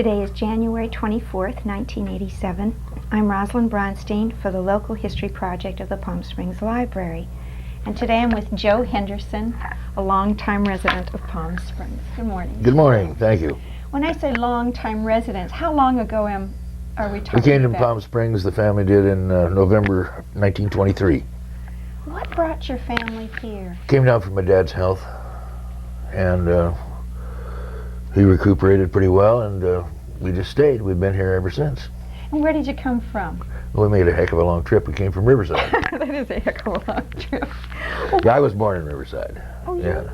Today is January 24th, 1987. I'm Rosalyn Bronstein for the Local History Project of the Palm Springs Library. And today I'm with Joe Henderson, a longtime resident of Palm Springs. Good morning. Good morning, thank you. When I say longtime residents, how long ago are we talking about? We came to Palm Springs, the family did, in November 1923. What brought your family here? Came down for my dad's health, and he recuperated pretty well, and we just stayed. We've been here ever since. And where did you come from? We made a heck of a long trip. We came from Riverside. That is a heck of a long trip. Yeah, I was born in Riverside. Oh, yeah.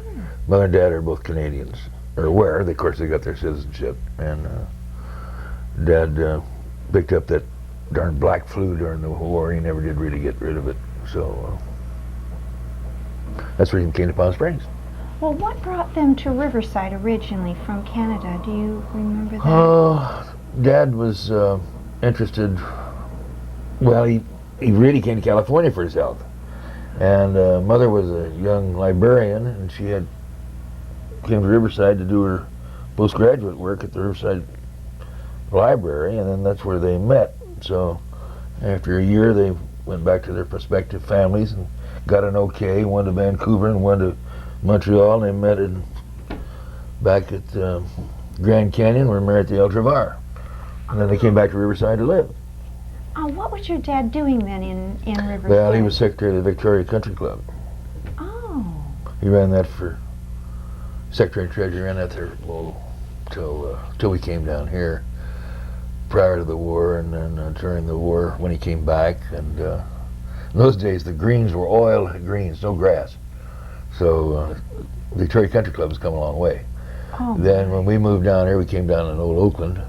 Mother and dad are both Canadians, or were. Of course, they got their citizenship, and Dad picked up that darn black flu during the war. He never did really get rid of it, so that's the reason he came to Palm Springs. Well, what brought them to Riverside originally from Canada? Do you remember that? Oh, Dad was interested. Well, he really came to California for his health, and Mother was a young librarian, and she came to Riverside to do her postgraduate work at the Riverside Library, and then that's where they met. So after a year, they went back to their prospective families and got an okay. One to Vancouver and one to Montreal, and they met back at Grand Canyon. We were at the El Travar, and then they came back to Riverside to live. What was your dad doing then in Riverside? Well, he was secretary of the Victoria Country Club. Oh. He ran that for secretary and treasurer, ran that there till we came down here prior to the war, and then during the war when he came back. And in those days the greens were oil greens, no grass. So Victoria Country Club has come a long way. Oh, then when we moved down here, we came down in old Oakland,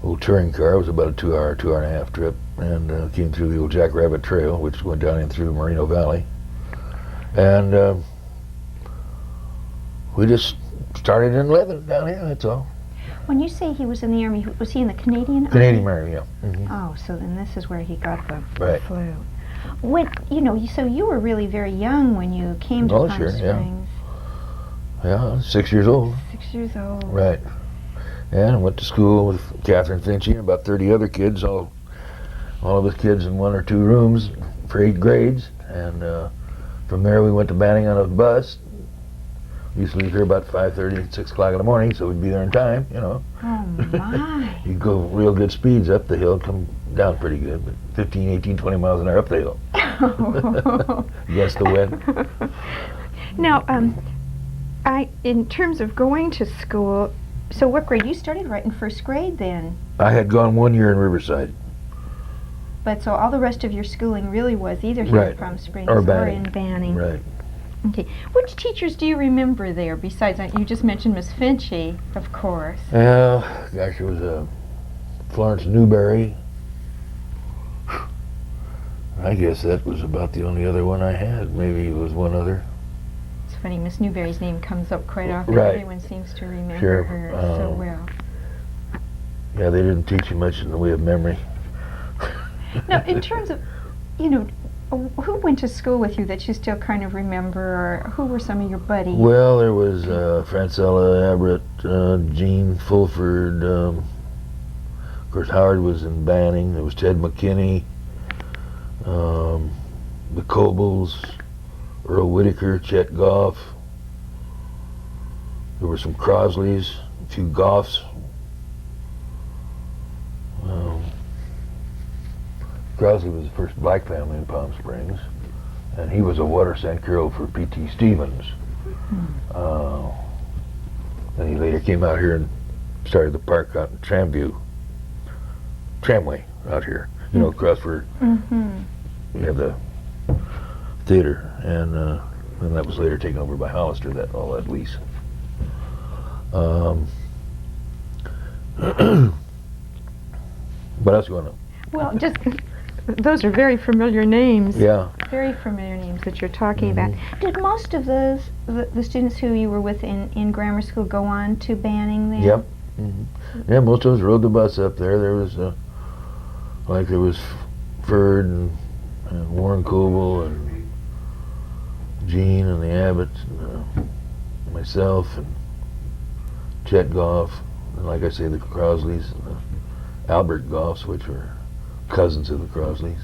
old touring car. It was about a two hour and a half trip, and came through the old Jackrabbit Trail, which went down in through Moreno Valley. And we just started in living down here, that's all. When you say he was in the Army, was he in the Canadian Army? Canadian Army, yeah. Mm-hmm. Oh, so then this is where he got the Right. flu. When, so you were really very young when you came to Palm Springs. Yeah, 6 years old. 6 years old. Right. And I went to school with Catherine Finchy and about 30 other kids, all of us kids in one or two rooms for 8 grades. And from there we went to Banning on a bus. We used to leave here about 5:30, 6 o'clock in the morning, so we'd be there in time, Oh, my. You'd go real good speeds up the hill, come down pretty good, but 15, 18, 20 miles an hour up the hill. Against the wind. Now, in terms of going to school, so what grade? You started right in first grade then. I had gone 1 year in Riverside. But so all the rest of your schooling really was either here in Palm Springs or in Banning. Right. Okay. Which teachers do you remember there besides, you just mentioned Miss Finchy, of course. Gosh, it was Florence Newberry. I guess that was about the only other one I had. Maybe it was one other. It's funny, Miss Newberry's name comes up quite often. Right. Everyone seems to remember her so well. Yeah, they didn't teach you much in the way of memory. Now, in terms of, who went to school with you that you still kind of remember, or who were some of your buddies? Well, there was Francella Abbott, Jean Fulford. Of course, Howard was in Banning. There was Ted McKinney, the Cobles, Earl Whitaker, Chet Goff. There were some Crosleys, a few Goffs. Crosley was the first black family in Palm Springs, and he was a water hero for P.T. Stevens. Then he later came out here and started the park out in Tramway out here, across where we have the theater, and then that was later taken over by Hollister, all that lease. What else you want to know? Well, just those are very familiar names. Yeah. Very familiar names that you're talking about. Did most of those, the students who you were with in grammar school, go on to Banning then? Yep. Yeah, most of us rode the bus up there. There was, there was Ferd and Warren Coble and Jean and the Abbotts and myself and Chet Goff, And like I say, the Crosleys and the Albert Goffs, which were cousins of the Crosleys.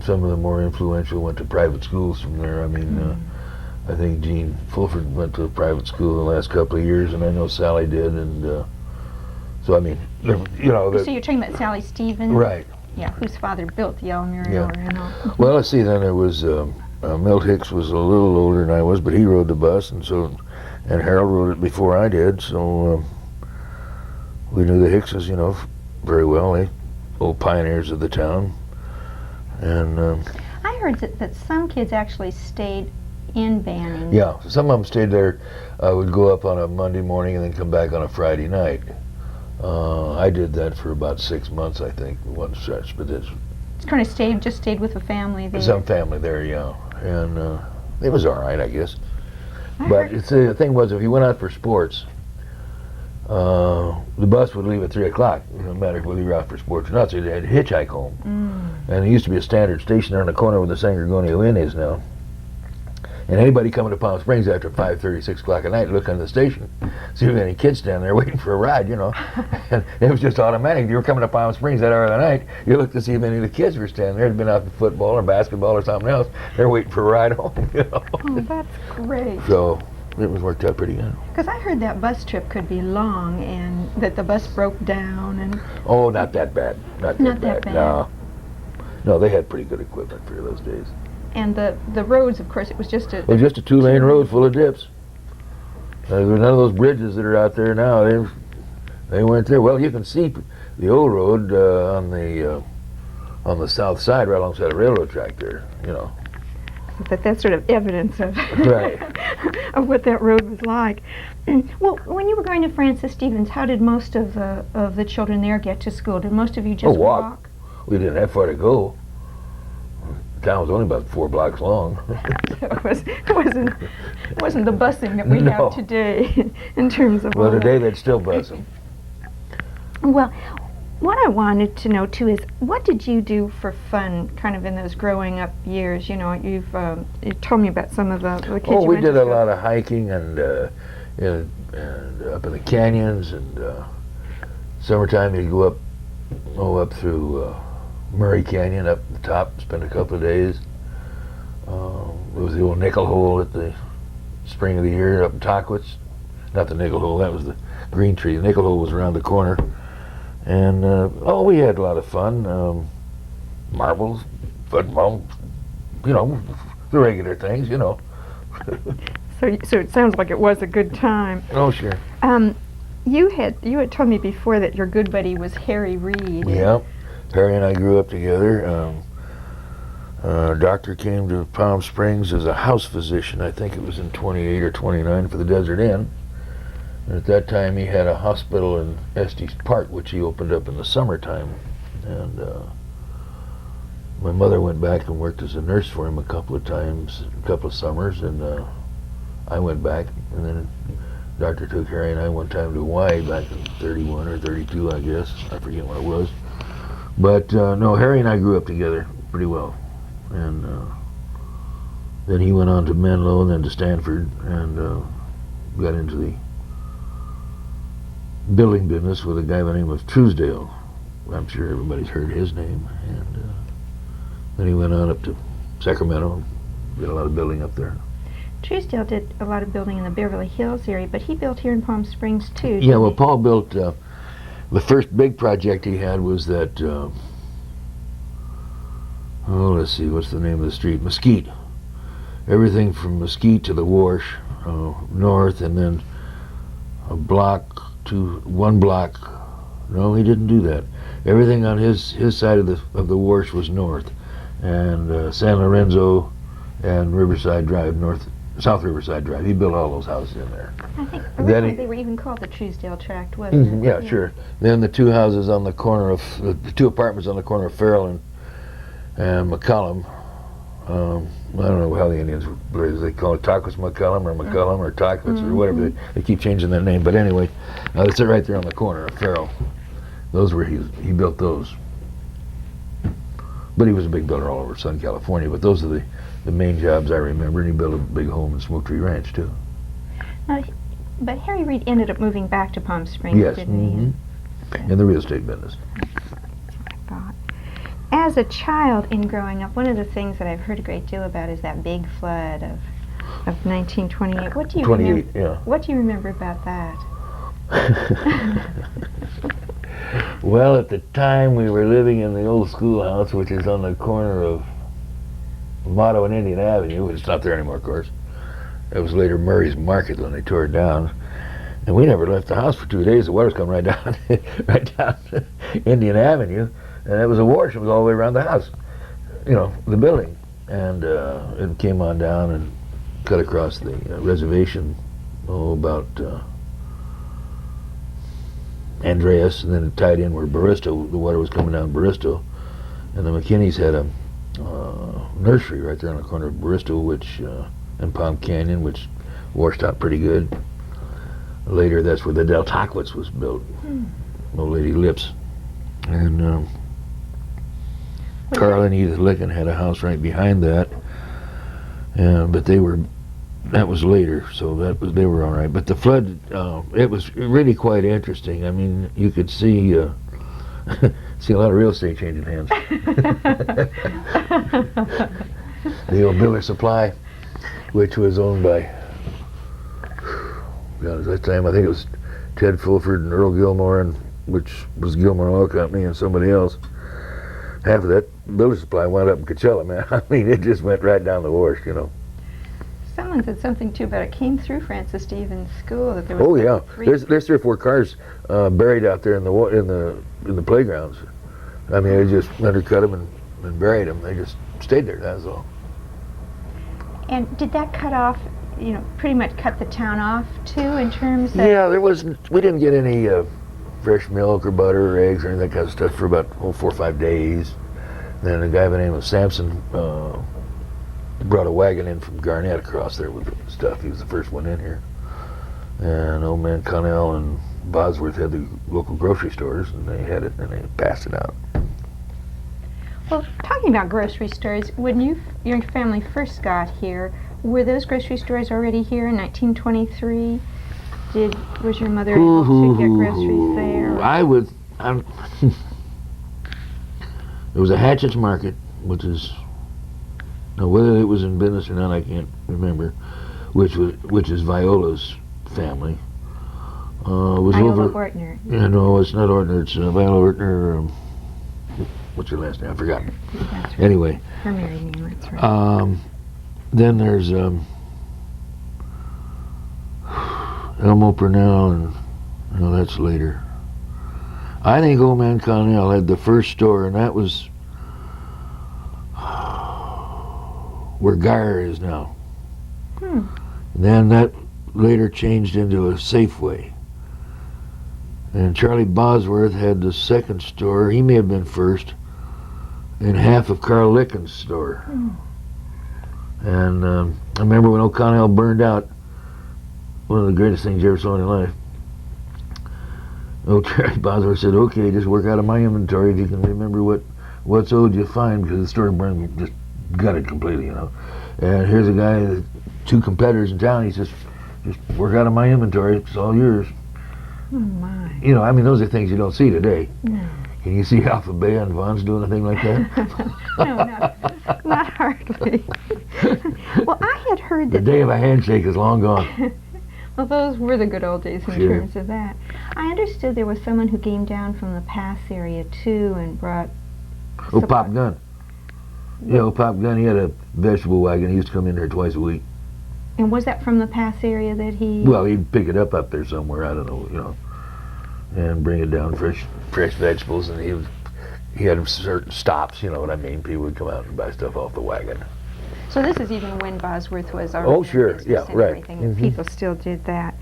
Some of the more influential went to private schools from there. I mean, I think Jean Fulford went to a private school the last couple of years, and I know Sally did. And so, I mean, you know. So you're talking about Sally Stevens? Right. Yeah, whose father built the Elmira and all. Well, let's see. Then there was Milt Hicks was a little older than I was, but he rode the bus, and Harold rode it before I did. So we knew the Hickses, you know, very well. They old pioneers of the town. And I heard that some kids actually stayed in Banning. yeah, some of them stayed there. Would go up on a Monday morning and then come back on a Friday night. I did that for about 6 months, I think, one stretch. But it's kind of stayed with the family there. Some family there, yeah, and it was all right, I guess. But the thing was, if you went out for sports, the bus would leave at 3 o'clock. No matter whether you were out for sports or not, so you had to hitchhike home. And there used to be a standard station there on the corner where the San Gorgonio Inn is now. And anybody coming to Palm Springs after 5:30, 6 o'clock at night, look on the station, see if any kids standing there waiting for a ride, you know. And it was just automatic. If you were coming to Palm Springs that hour of the night, you looked to see if any of the kids were standing there. Had been out for football or basketball or something else. They're waiting for a ride home, you know. Oh, that's great. So it was worked out pretty good. Because I heard that bus trip could be long and that the bus broke down and... Oh, not that bad. Not that bad. No, they had pretty good equipment for those days. And the roads, of course, it was just a... It was just a two-lane road full of dips. There were none of those bridges that are out there now. They weren't there. Well, you can see the old road on the south side, right alongside the railroad track there, you know. But that's sort of evidence of right. of what that road was like. Well, when you were going to Francis Stevens, how did most of the children there get to school? Did most of you just walk? We didn't have far to go. The town was only about 4 blocks long. So it wasn't the busing that we have today in terms of. Well, today they'd still bus them. Well, what I wanted to know too is, what did you do for fun, kind of in those growing up years? You know, you told me about some of the kids. Oh, we did a lot of hiking and up in the canyons, and summertime you'd go up through Murray Canyon up the top, spend a couple of days. There was the old nickel hole at the spring of the year up in Tockwitz. Not the nickel hole, that was the green tree. The nickel hole was around the corner. And, we had a lot of fun. Marbles, football, you know, the regular things, you know. So it sounds like it was a good time. Oh, sure. You had told me before that your good buddy was Harry Reid. Yeah. Harry and I grew up together. Doctor came to Palm Springs as a house physician. I think it was in 28 or 29 for the Desert Inn. And at that time he had a hospital in Estes Park, which he opened up in the summertime. And my mother went back and worked as a nurse for him a couple of summers, and I went back, and then Doctor took Harry and I one time to Hawaii back in 31 or 32, I guess. I forget what it was. But no, Harry and I grew up together pretty well. And then he went on to Menlo and then to Stanford, and got into the building business with a guy by the name of Truesdale. I'm sure everybody's heard his name. And then he went on up to Sacramento, did a lot of building up there. Truesdale did a lot of building in the Beverly Hills area, but he built here in Palm Springs too. Yeah, well, Paul built, the first big project he had was that, let's see, what's the name of the street? Mesquite. Everything from Mesquite to the Wash, north, and then one block. No, he didn't do that. Everything on his side of the Wash was north, and San Lorenzo and Riverside Drive, South Riverside Drive. He built all those houses in there. I think originally they were even called the Truesdale Tract, wasn't it? Yeah, sure. Then the two houses on the corner of the two apartments on the corner of Farrell and McCallum. I don't know how the Indians, they call it Tockwitz McCallum or Tockwitz or whatever. They keep changing their name. But anyway, that's it right there on the corner of Farrell. Those were he built those. But he was a big builder all over Southern California. But those are the main jobs I remember. And he built a big home in Smoke Tree Ranch too. Now, But Harry Reid ended up moving back to Palm Springs, Yes. didn't In the real estate business. I thought. As a child in growing up, one of the things that I've heard a great deal about is that big flood of 1928. What do you 28, remember? yeah. What do you remember about that? Well, at the time we were living in the old schoolhouse, which is on the corner of Motto and Indian Avenue. It's not there anymore, of course. It was later Murray's Market when they tore it down. And we never left the house for 2 days. The water's coming right down, right down Indian Avenue. And it was a wash. It was all the way around the house, you know, the building. And it came on down and cut across the reservation, about Andreas, and then it tied in where Barristo, the water was coming down Barristo. And the McKinneys had a nursery right there on the corner of Barristo, which, and Palm Canyon, which washed out pretty good. Later, that's where the Del Taquitz was built. Old Lady Lips. And Carl and Edith Licken had a house right behind that. But that was later, so they were all right. But the flood, it was really quite interesting. I mean, you could see see a lot of real estate changing hands. The old Miller Supply, which was owned by, at that time, I think it was Ted Fulford and Earl Gilmore, and which was Gilmore Oil Company and somebody else. Half of that Miller Supply wound up in Coachella, man. I mean, it just went right down the wash, you know. Someone said something too about it came through Francis Stevens School that there was. Oh yeah, there's 3 or 4 cars buried out there in the playgrounds. I mean, they just undercut them and buried them. They just stayed there. That's all. And did that cut off? You know, pretty much cut the town off too in terms of. Yeah, there wasn't. We didn't get any fresh milk or butter or eggs or any of that kind of stuff for about 4 or 5 days. Then a guy by the name of Sampson brought a wagon in from Garnett across there with stuff. He was the first one in here. And old man Connell and Bosworth had the local grocery stores, and they had it and they passed it out. Well, talking about grocery stores, when your family first got here, were those grocery stores already here in 1923? Was your mother able to get groceries there? There was a Hatchett's Market, which is, now whether it was in business or not, I can't remember, which is Viola's family. Was Viola over, Ortner. Yeah, no, it's not Ortner. It's Viola Ortner. What's her last name? I forgot. That's right. Anyway. Her married name, that's right. Then there's Elmo Purnell, and no, that's later. I think old man Connell had the first store, and that was where Geyer is now. And then that later changed into a Safeway. And Charlie Bosworth had the second store. He may have been first, and half of Carl Licken's store. And I remember when O'Connell burned out, one of the greatest things you ever saw in your life. Old Charlie Bosworth said, "Okay, just work out of my inventory if you can remember what's owed you fine," because the store burned, just gutted completely, you know. And here's a guy, 2 competitors in town. He says, "Just work out of my inventory. It's all yours." Oh my. You know, I mean, those are things you don't see today. No. Can you see Alpha Bay and Vaughn's doing a thing like that? No, not hardly. Well, I had heard that The day of a handshake is long gone. well, those were the good old days in Sure. terms of that. I understood there was someone who came down from the Pass area too and brought. Oh, Pop Gunn. Yeah, old Pop Gunn, he had a vegetable wagon. He used to come in there twice a week. And was that from the Pass area that he? Well, he'd pick it up there somewhere, I don't know, you know, and bring it down, fresh vegetables, and he had certain stops, you know what I mean? People would come out and buy stuff off the wagon. So this is even when Bosworth was already in sure, business yeah, and right. everything, and people still did that.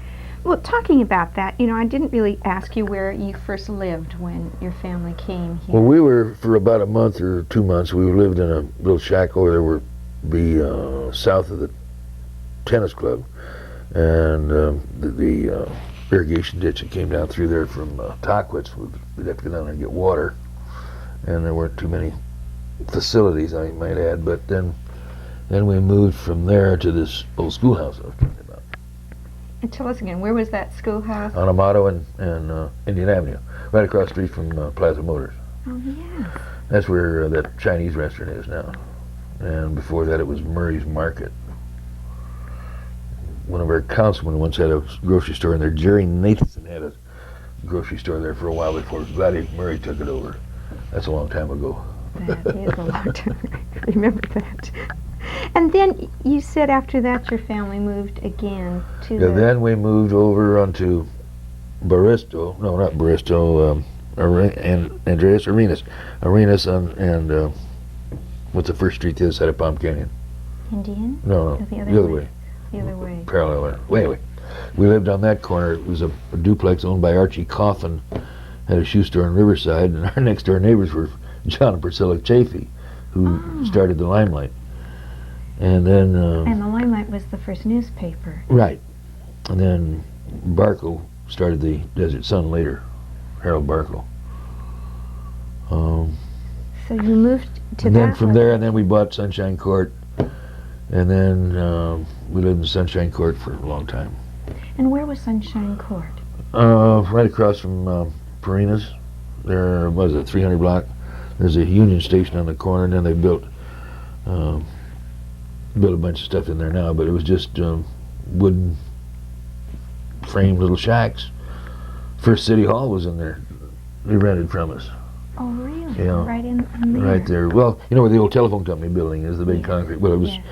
Well, talking about that, you know, I didn't really ask you where you first lived when your family came here. Well, we were, for about a month or 2 months, we lived in a little shack over there where the south of the tennis club, and the irrigation ditch that came down through there from Taquitz, we'd have to go down there and get water, and there weren't too many facilities, I might add. But then we moved from there to this old schoolhouse I was talking about. And tell us again, where was that schoolhouse? On Amato and Indian Avenue, right across the street from Plaza Motors. Oh, yes. That's where that Chinese restaurant is now. And before that, it was Murray's Market. One of our councilmen once had a grocery store in there. Jerry Nathanson had a grocery store there for a while before Gladys Murray took it over. That's a long time ago. That is a long time. I remember that. And then you said after that your family moved again to Yeah, then we moved over onto Baristo. No, not Baristo. And Andreas Arenas. And what's the first street to the side of Palm Canyon? Indian? No, Or the other way. The other way. Parallel. Anyway, we lived on that corner. It was a duplex owned by Archie Coffin. Had a shoe store in Riverside, and our next door neighbors were John and Priscilla Chafee, who started the Limelight. And then And the Limelight was the first newspaper. right, and then Barkle started the Desert Sun later, Harold Barkle. So you moved to And that then from one. there, and then we bought Sunshine Court, and then we lived in Sunshine Court for a long time. And where was Sunshine Court? Right across from Perina's. There was a 300 block. There's a Union Station on the corner, and then they built a bunch of stuff in there now, but it was just wooden framed little shacks. First City Hall was in there. They rented from us. Oh, really? Yeah. Right in there. Right there. Well, you know where the old telephone company building is, the big concrete. Well, it was Yeah.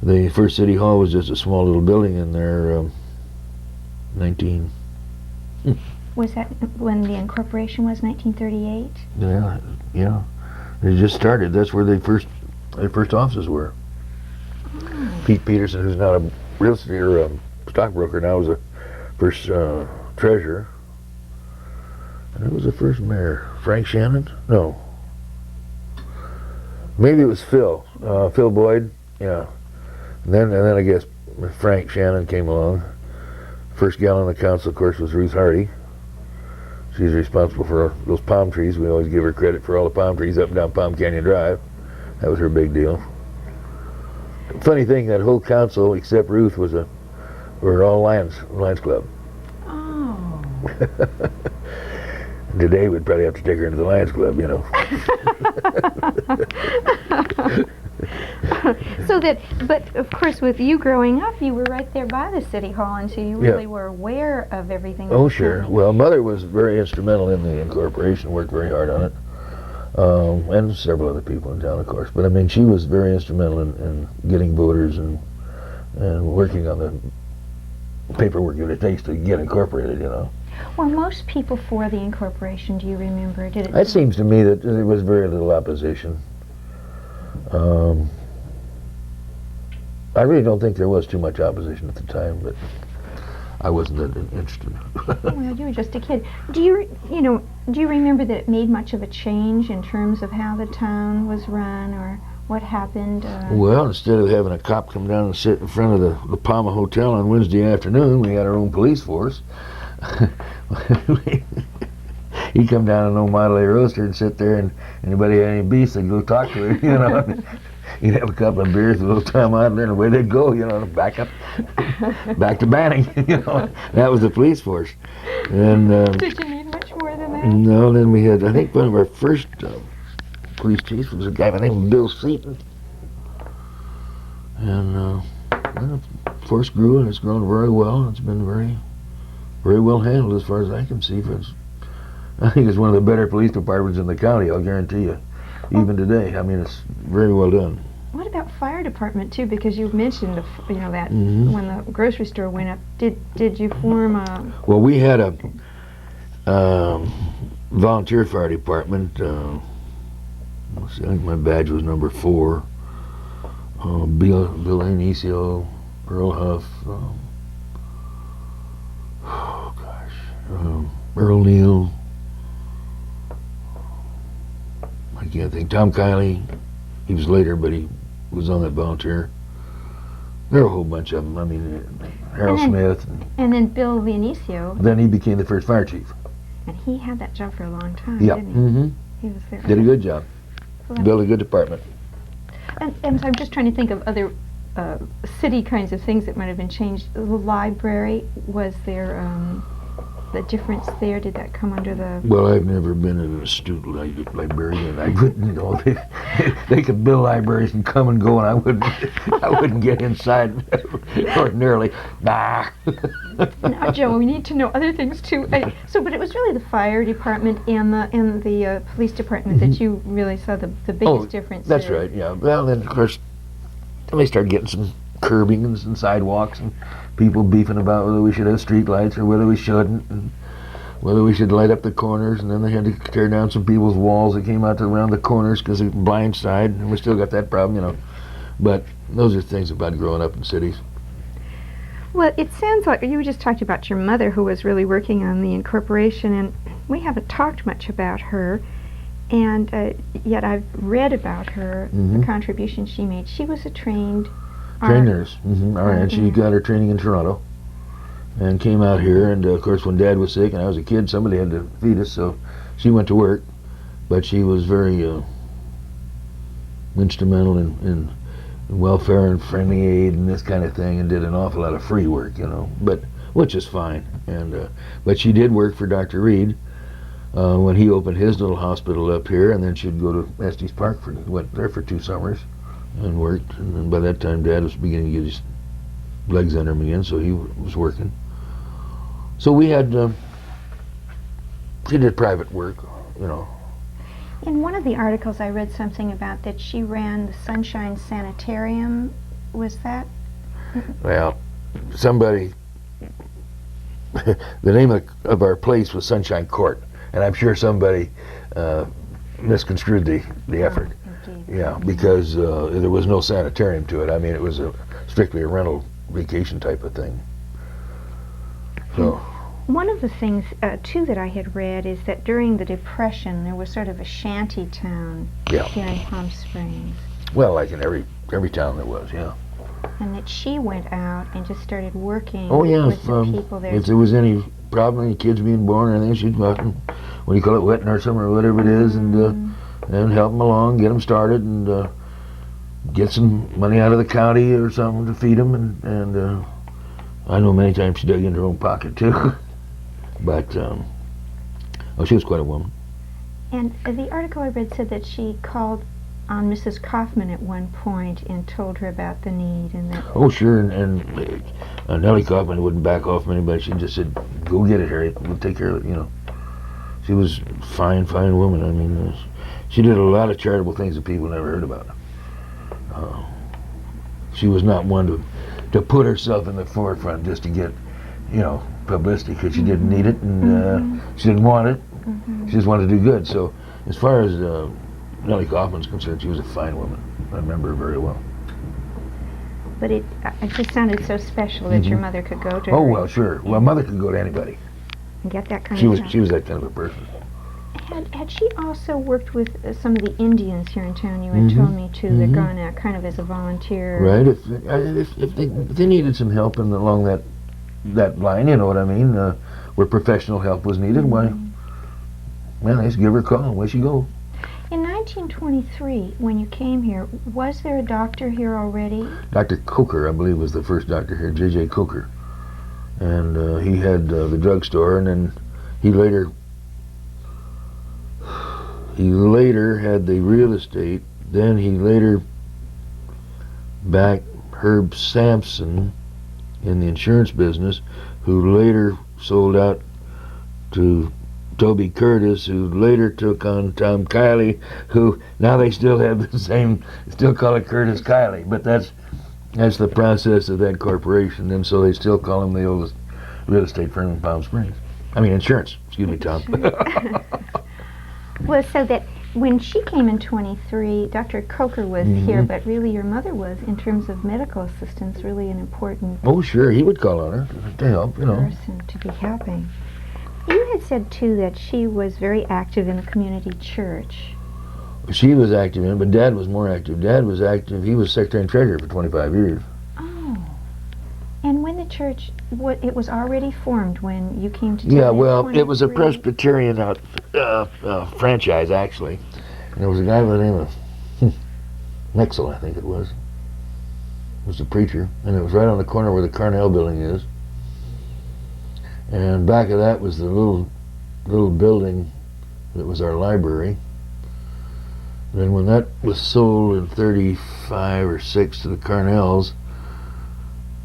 the first City Hall was just a small little building in there. 19. Was that when the incorporation was 1938? Yeah. They just started. That's where their first offices were. Pete Peterson, who's now a real estate or stockbroker now, was the first treasurer. And who was the first mayor? Frank Shannon? No. Maybe it was Phil. Phil Boyd. Yeah. And then I guess Frank Shannon came along. First gal on the council, of course, was Ruth Hardy. She's responsible for those palm trees. We always give her credit for all the palm trees up and down Palm Canyon Drive. That was her big deal. Funny thing, that whole council, except Ruth, were all Lions Club. Oh. Today we'd probably have to take her into the Lions Club, you know. But of course, with you growing up, you were right there by the City Hall, and so you really were aware of everything. that Oh, was sure. happening. Well, Mother was very instrumental in the incorporation, worked very hard on it. And several other people in town, of course. But I mean, she was very instrumental in getting voters and working on the paperwork that it takes to get incorporated, you know. Were most people for the incorporation? Do you remember? Did it? It seems to me that there was very little opposition. I really don't think there was too much opposition at the time, but I wasn't that interested. Well, you were just a kid. Do you remember that it made much of a change in terms of how the town was run or what happened? Well, instead of having a cop come down and sit in front of the Palma Hotel on Wednesday afternoon, we had our own police force. He'd come down in an old Model A Roadster and sit there, and anybody had any beefs, they'd go talk to him, you know. He'd have a couple of beers, a little time out there, and away they'd go, you know, back to Banning, you know. That was the police force. And Did you need much more than that? no, then we had, I think one of our first police chiefs was a guy by the name of Bill Seaton. And well, the force grew, and it's grown very well. It's been very, very well handled as far as I can see. I think it's one of the better police departments in the county, I'll guarantee you, even today. I mean, it's very well done. What about fire department too? Because you mentioned that Mhm. when the grocery store went up, did you form a? Well, we had a volunteer fire department. Let's see, I think my badge was number 4. Bill Anicio, Earl Huff. Earl Neal. I can't think. Tom Kiley. He was later, but he was on that volunteer. There were a whole bunch of them. I mean, Harold And Smith. And then Bill Vianicio, Then he became the first fire chief. and he had that job for a long time, Yeah. didn't Mm-hmm. he? He was there. Did a good job. So that- Built a good department. And so I'm just trying to think of other city kinds of things that might have been changed. The library, was there the difference there? Did that come under the... Well, I've never been an astute librarian. I wouldn't, they could build libraries and come and go, and I wouldn't get inside ordinarily. Nah. Now, Joe, we need to know other things too. But it was really the fire department and the police department that you really saw the biggest difference. That's right. Yeah. Well, then of course, they started getting some curbing and some sidewalks, and people beefing about whether we should have street lights or whether we shouldn't, and whether we should light up the corners. And then they had to tear down some people's walls that came out to around the corners because of blind side, and we still got that problem. But those are things about growing up in cities. Well, it sounds like you just talked about your mother, who was really working on the incorporation, and we haven't talked much about her. And yet I've read about her, the contribution she made. She was a trained nurse. All right, and she got her training in Toronto and came out here. And of course, when Dad was sick and I was a kid, somebody had to feed us, so she went to work. But she was very instrumental in welfare and friendly aid and this kind of thing, and did an awful lot of free work, but which is fine. And but she did work for Dr. Reed when he opened his little hospital up here, and then she'd go to Estes Park went there for 2 summers and worked. And then by that time, Dad was beginning to get his legs under him again, so he was working. So we had she did private work. In one of the articles, I read something about that she ran the Sunshine Sanitarium. Was that? Well, somebody, the name of our place was Sunshine Court, and I'm sure somebody misconstrued the effort. Indeed. Yeah, because there was no sanitarium to it. I mean, it was strictly a rental vacation type of thing. So. One of the things, too, that I had read is that during the Depression, there was sort of a shanty town here in Palm Springs. Well, like in every town there was, yeah. And that she went out and just started working with the people there. If there was any problem, any kids being born or anything, she'd go out and, what do you call it, wet nurse them or whatever it is, and help them along, get them started, and get some money out of the county or something to feed them. And I know many times she dug in her own pocket, too. But, she was quite a woman. And the article I read said that she called on Mrs. Kaufman at one point and told her about the need, and that... Oh, sure, and Nellie Kaufman wouldn't back off from anybody. She just said, go get it, Harriet. We'll take care of it, She was a fine woman. I mean, she did a lot of charitable things that people never heard about. She was not one to put herself in the forefront just to get, publicity, because she didn't need it, and she didn't want it. She just wanted to do good. So as far as Nellie Kaufman's concerned, she was a fine woman. I remember her very well. But it just sounded so special that your mother could go to her. Oh, well, sure. Well, mother could go to anybody. And get that kind of help. She was that kind of a person. Had she also worked with some of the Indians here in town? You had told me, too, they'd gone out kind of as a volunteer. Right. If they needed some help along that line, you know what I mean, where professional help was needed, why, well, they just give her a call, away she go. In 1923, when you came here, was there a doctor here already? Dr. Coker, I believe, was the first doctor here, J.J. Coker. And he had the drugstore, and then he later had the real estate. Then he later backed Herb Sampson in the insurance business, who later sold out to Toby Curtis, who later took on Tom Kiley, who now they still have the same, still call it Curtis Kiley, but that's the process of that corporation, and so they still call him the oldest real estate firm in Palm Springs. I mean insurance, excuse me, Tom. Well, so that when she came in 23, Dr. Coker was here, but really your mother was, in terms of medical assistance, really an important Oh, sure, he would call on her to help, person to be helping. You had said, too, that she was very active in the community church. She was active in it, but Dad was more active. Dad was active, he was secretary and treasurer for 25 years. Oh. And when the church, it was already formed when you came to town? Yeah, well, it was a Presbyterian franchise, actually. And there was a guy by the name of McCallum, I think it was. was the preacher, and it was right on the corner where the Carnell building is. And back of that was the little building that was our library. Then when that was sold in 35 or 6 to the Carnells,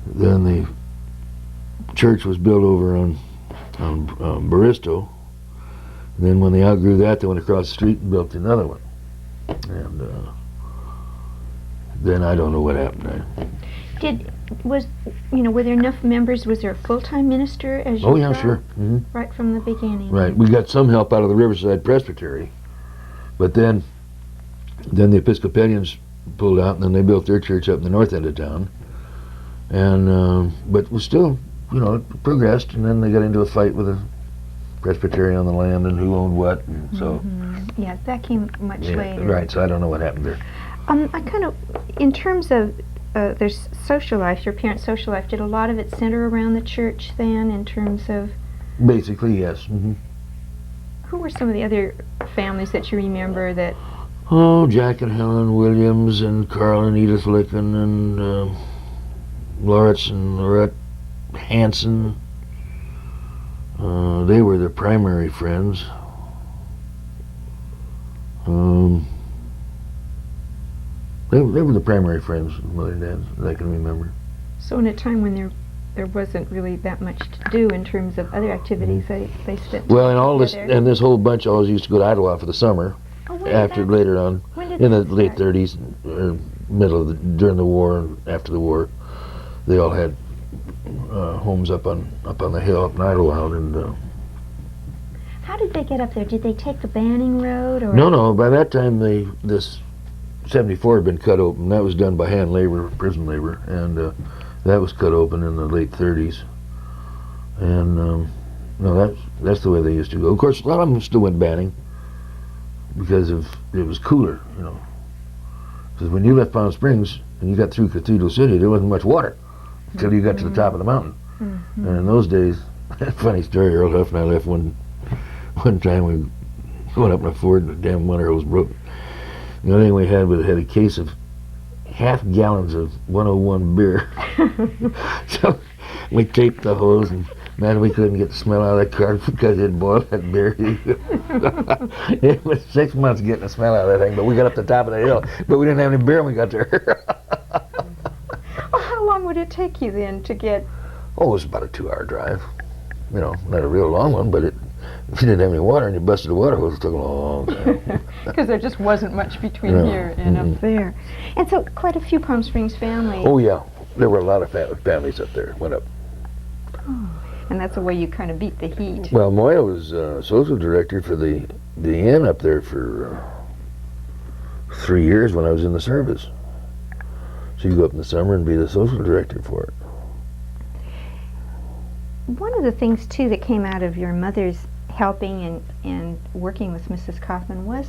then the church was built over on Baristo. And then when they outgrew that, they went across the street and built another one. And then I don't know what happened. Were there enough members? Was there a full-time minister as you Oh yeah, thought? sure. Mm-hmm. Right from the beginning. Right. We got some help out of the Riverside Presbytery, but then the Episcopalians pulled out, and then they built their church up in the north end of town. And but we still, it progressed, and then they got into a fight with a Presbyterian on the land and who owned what, and so. Mm-hmm. Yeah, that came much later. Right. So I don't know what happened there. I kind of, in terms of their social life, your parents' social life, did a lot of it center around the church then, in terms of? Basically, yes. Mm-hmm. Who were some of the other families that you remember that? Oh, Jack and Helen Williams and Carl and Edith Licken and Lawrence and Lorette Hanson. They were their primary friends. They were the primary friends of Mother and Dad that I can remember. So in a time when there wasn't really that much to do in terms of other activities, they spent. Well, and all together. this and this whole bunch always used to go to Idlewild for the summer. Oh, Later on, in the late start? 30s, or during the war and after the war, they all had homes up on the hill up in Idlewild, and. How did they get up there? Did they take the Banning Road, or? No. By that time, this 74 had been cut open. That was done by hand labor, prison labor, and that was cut open in the late 30s. And no, that's the way they used to go. Of course, a lot of them still went Banning because it was cooler, Because when you left Palm Springs and you got through Cathedral City, there wasn't much water until you got to the top of the mountain. Mm-hmm. And in those days, funny story, Earl Huff and I left one time. We went up in a Ford and the damn water hose broke. The only thing we had was a case of half gallons of 101 beer. So we taped the hose, and man, we couldn't get the smell out of that car because it boiled that beer. It was 6 months getting the smell out of that thing, but we got up the top of the hill, but we didn't have any beer when we got there. Well, how long would it take you then to get? Oh, it was about a 2-hour drive. Not a real long one, but if you didn't have any water and you busted the water hose, it took a long time. Because there just wasn't much between here and up there. And so quite a few Palm Springs families. Oh yeah, there were a lot of families up there, went up. Oh, and that's the way you kind of beat the heat. Well, Moya was social director for the inn up there for 3 years when I was in the service. She'd go up in the summer and be the social director for it. One of the things, too, that came out of your mother's helping and working with Mrs. Kaufman was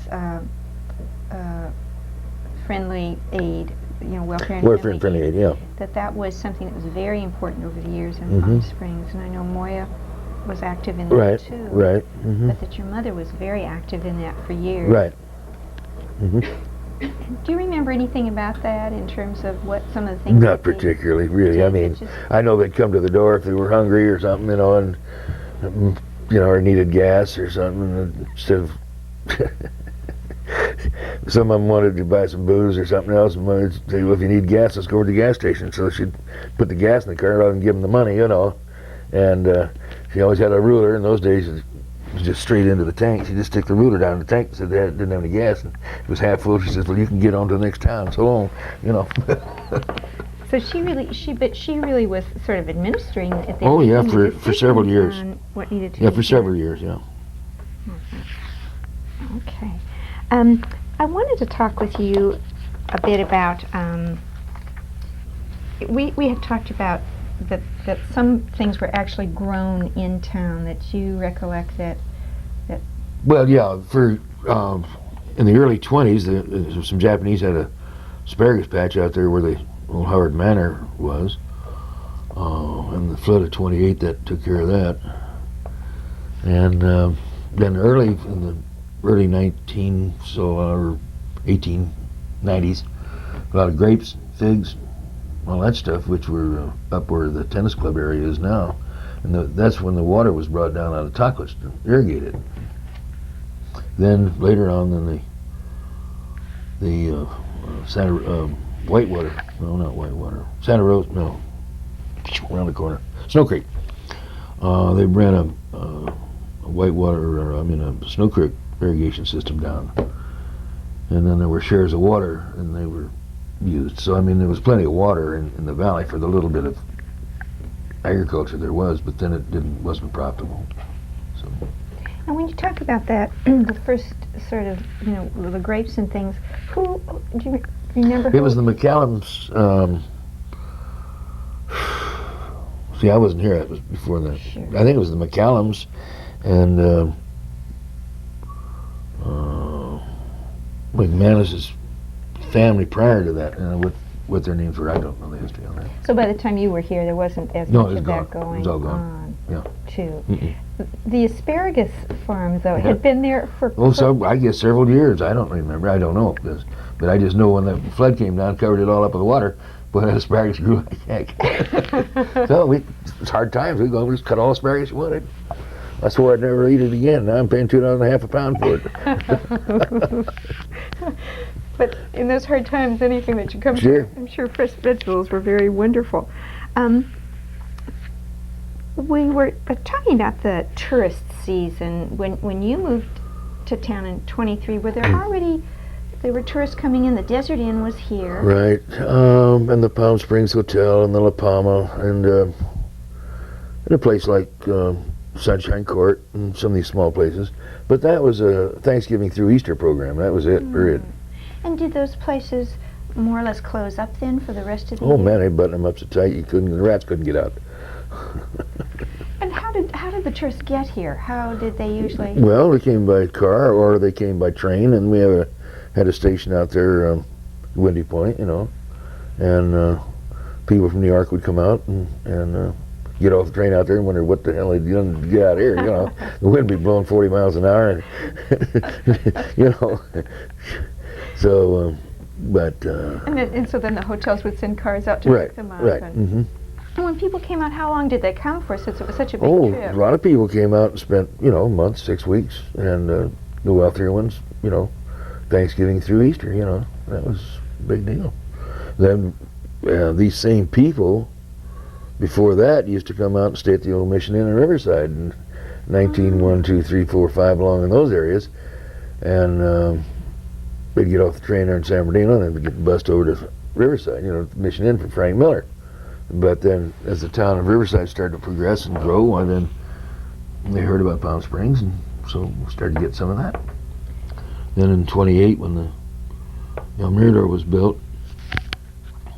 friendly aid, welfare and friendly aid, yeah. That was something that was very important over the years in Palm Springs, and I know Moya was active in that too. Right. Mm-hmm. But that your mother was very active in that for years. Right. Mm-hmm. Do you remember anything about that in terms of what some of the things? Not particularly, really. I mean, I know they'd come to the door if they were hungry or something, and or needed gas or something. And instead of some of them wanted to buy some booze or something else, and Mother'd say, "Well, if you need gas, let's go to the gas station." So she'd put the gas in the car rather than give them the money, And she always had a ruler. In those days, it was just straight into the tank. She just stick the ruler down in the tank and said they didn't have any gas, and it was half full. She says, "Well, you can get on to the next town. So long," So she really was sort of administering at the Oh yeah, for several years. What needed to Yeah, be for done. several years, yeah. Okay. I wanted to talk with you a bit about. We had talked about that some things were actually grown in town. That you recollect that. Well, yeah, for in the early 20s, some Japanese had a asparagus patch out there where the old Howard Manor was, and the flood of 28 that took care of that. And then in the early 1890s, a lot of grapes, figs, all that stuff, which were up where the tennis club area is now. And that's when the water was brought down out of Tockless to irrigate it. Then later on, the Whitewater, no, not Whitewater, Santa Rosa, no, around the corner, Snow Creek. They ran a Snow Creek irrigation system down, and then there were shares of water, and they were used. So I mean, there was plenty of water in the valley for the little bit of agriculture there was, but then it wasn't profitable. So. And when you talk about that, the first sort of, the grapes and things, who do you remember? It was the McCallums. See, I wasn't here. It was before that. Sure. I think it was the McCallums and McManus's family prior to that. What their names were, I don't know the history on that. So by the time you were here, there wasn't as No, much it was of gone. that going It was all gone. on, Yeah. too. Mm-mm. The asparagus farm, though, had been there for... So I guess several years. I don't remember. I don't know. But I just know when the flood came down, covered it all up with water, but asparagus grew like heck. So it's hard times. We just cut all asparagus you wanted. I swore I'd never eat it again. Now I'm paying $2.50 a pound for it. But in those hard times, anything that you come Sure. to, I'm sure fresh vegetables were very wonderful. We were talking about the tourist season. When you moved to town in 23, were there were tourists coming in? The Desert Inn was here. Right. And the Palm Springs Hotel and the La Palma and a place like Sunshine Court and some of these small places. But that was a Thanksgiving through Easter program. That was it, period. And did those places more or less close up then for the rest of the year? Oh man, they buttoned them up so tight the rats couldn't get out. And how did the tourists get here? How did they usually? Well, they came by car or they came by train, and we had a station out there, Windy Point, and people from New York would come out and get off the train out there and wonder what the hell they'd done to get out of here. The wind would be blowing 40 miles an hour, and So, And so then the hotels would send cars out to pick them up. Right. And when people came out, how long did they come for, since it was such a big trip? A lot of people came out and spent, a month, 6 weeks, and the wealthier ones, Thanksgiving through Easter, that was a big deal. Then these same people, before that, used to come out and stay at the old Mission Inn in Riverside in 1 2 3 4 5 along in those areas, and they'd get off the train there in San Bernardino and then get bussed over to Riverside, Mission Inn for Frank Miller. But then as the town of Riverside started to progress and grow, then they heard about Palm Springs, and so we started to get some of that. Then in 28, when the El Mirador was built,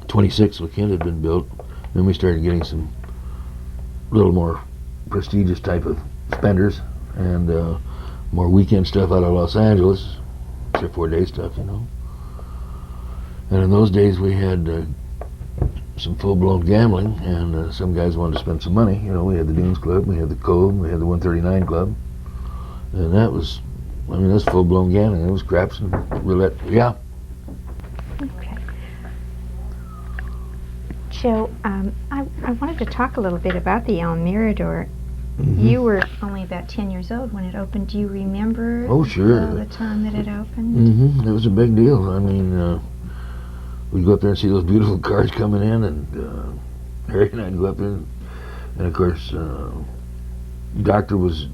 26 La Quinta had been built, then we started getting some little more prestigious type of spenders and more weekend stuff out of Los Angeles, 3 or 4 day stuff, And in those days we had some full-blown gambling, and some guys wanted to spend some money. We had the Dunes Club, we had the Cove, we had the 139 Club, and that's full-blown gambling. It was craps and roulette. Yeah. Okay. Joe, I wanted to talk a little bit about the El Mirador. Mm-hmm. You were only about 10 years old when it opened. Do you remember Oh, sure. the time that it opened? Mm-hmm. It was a big deal. I mean, we'd go up there and see those beautiful cars coming in, and Harry and I'd go up there, and of course, Doctor was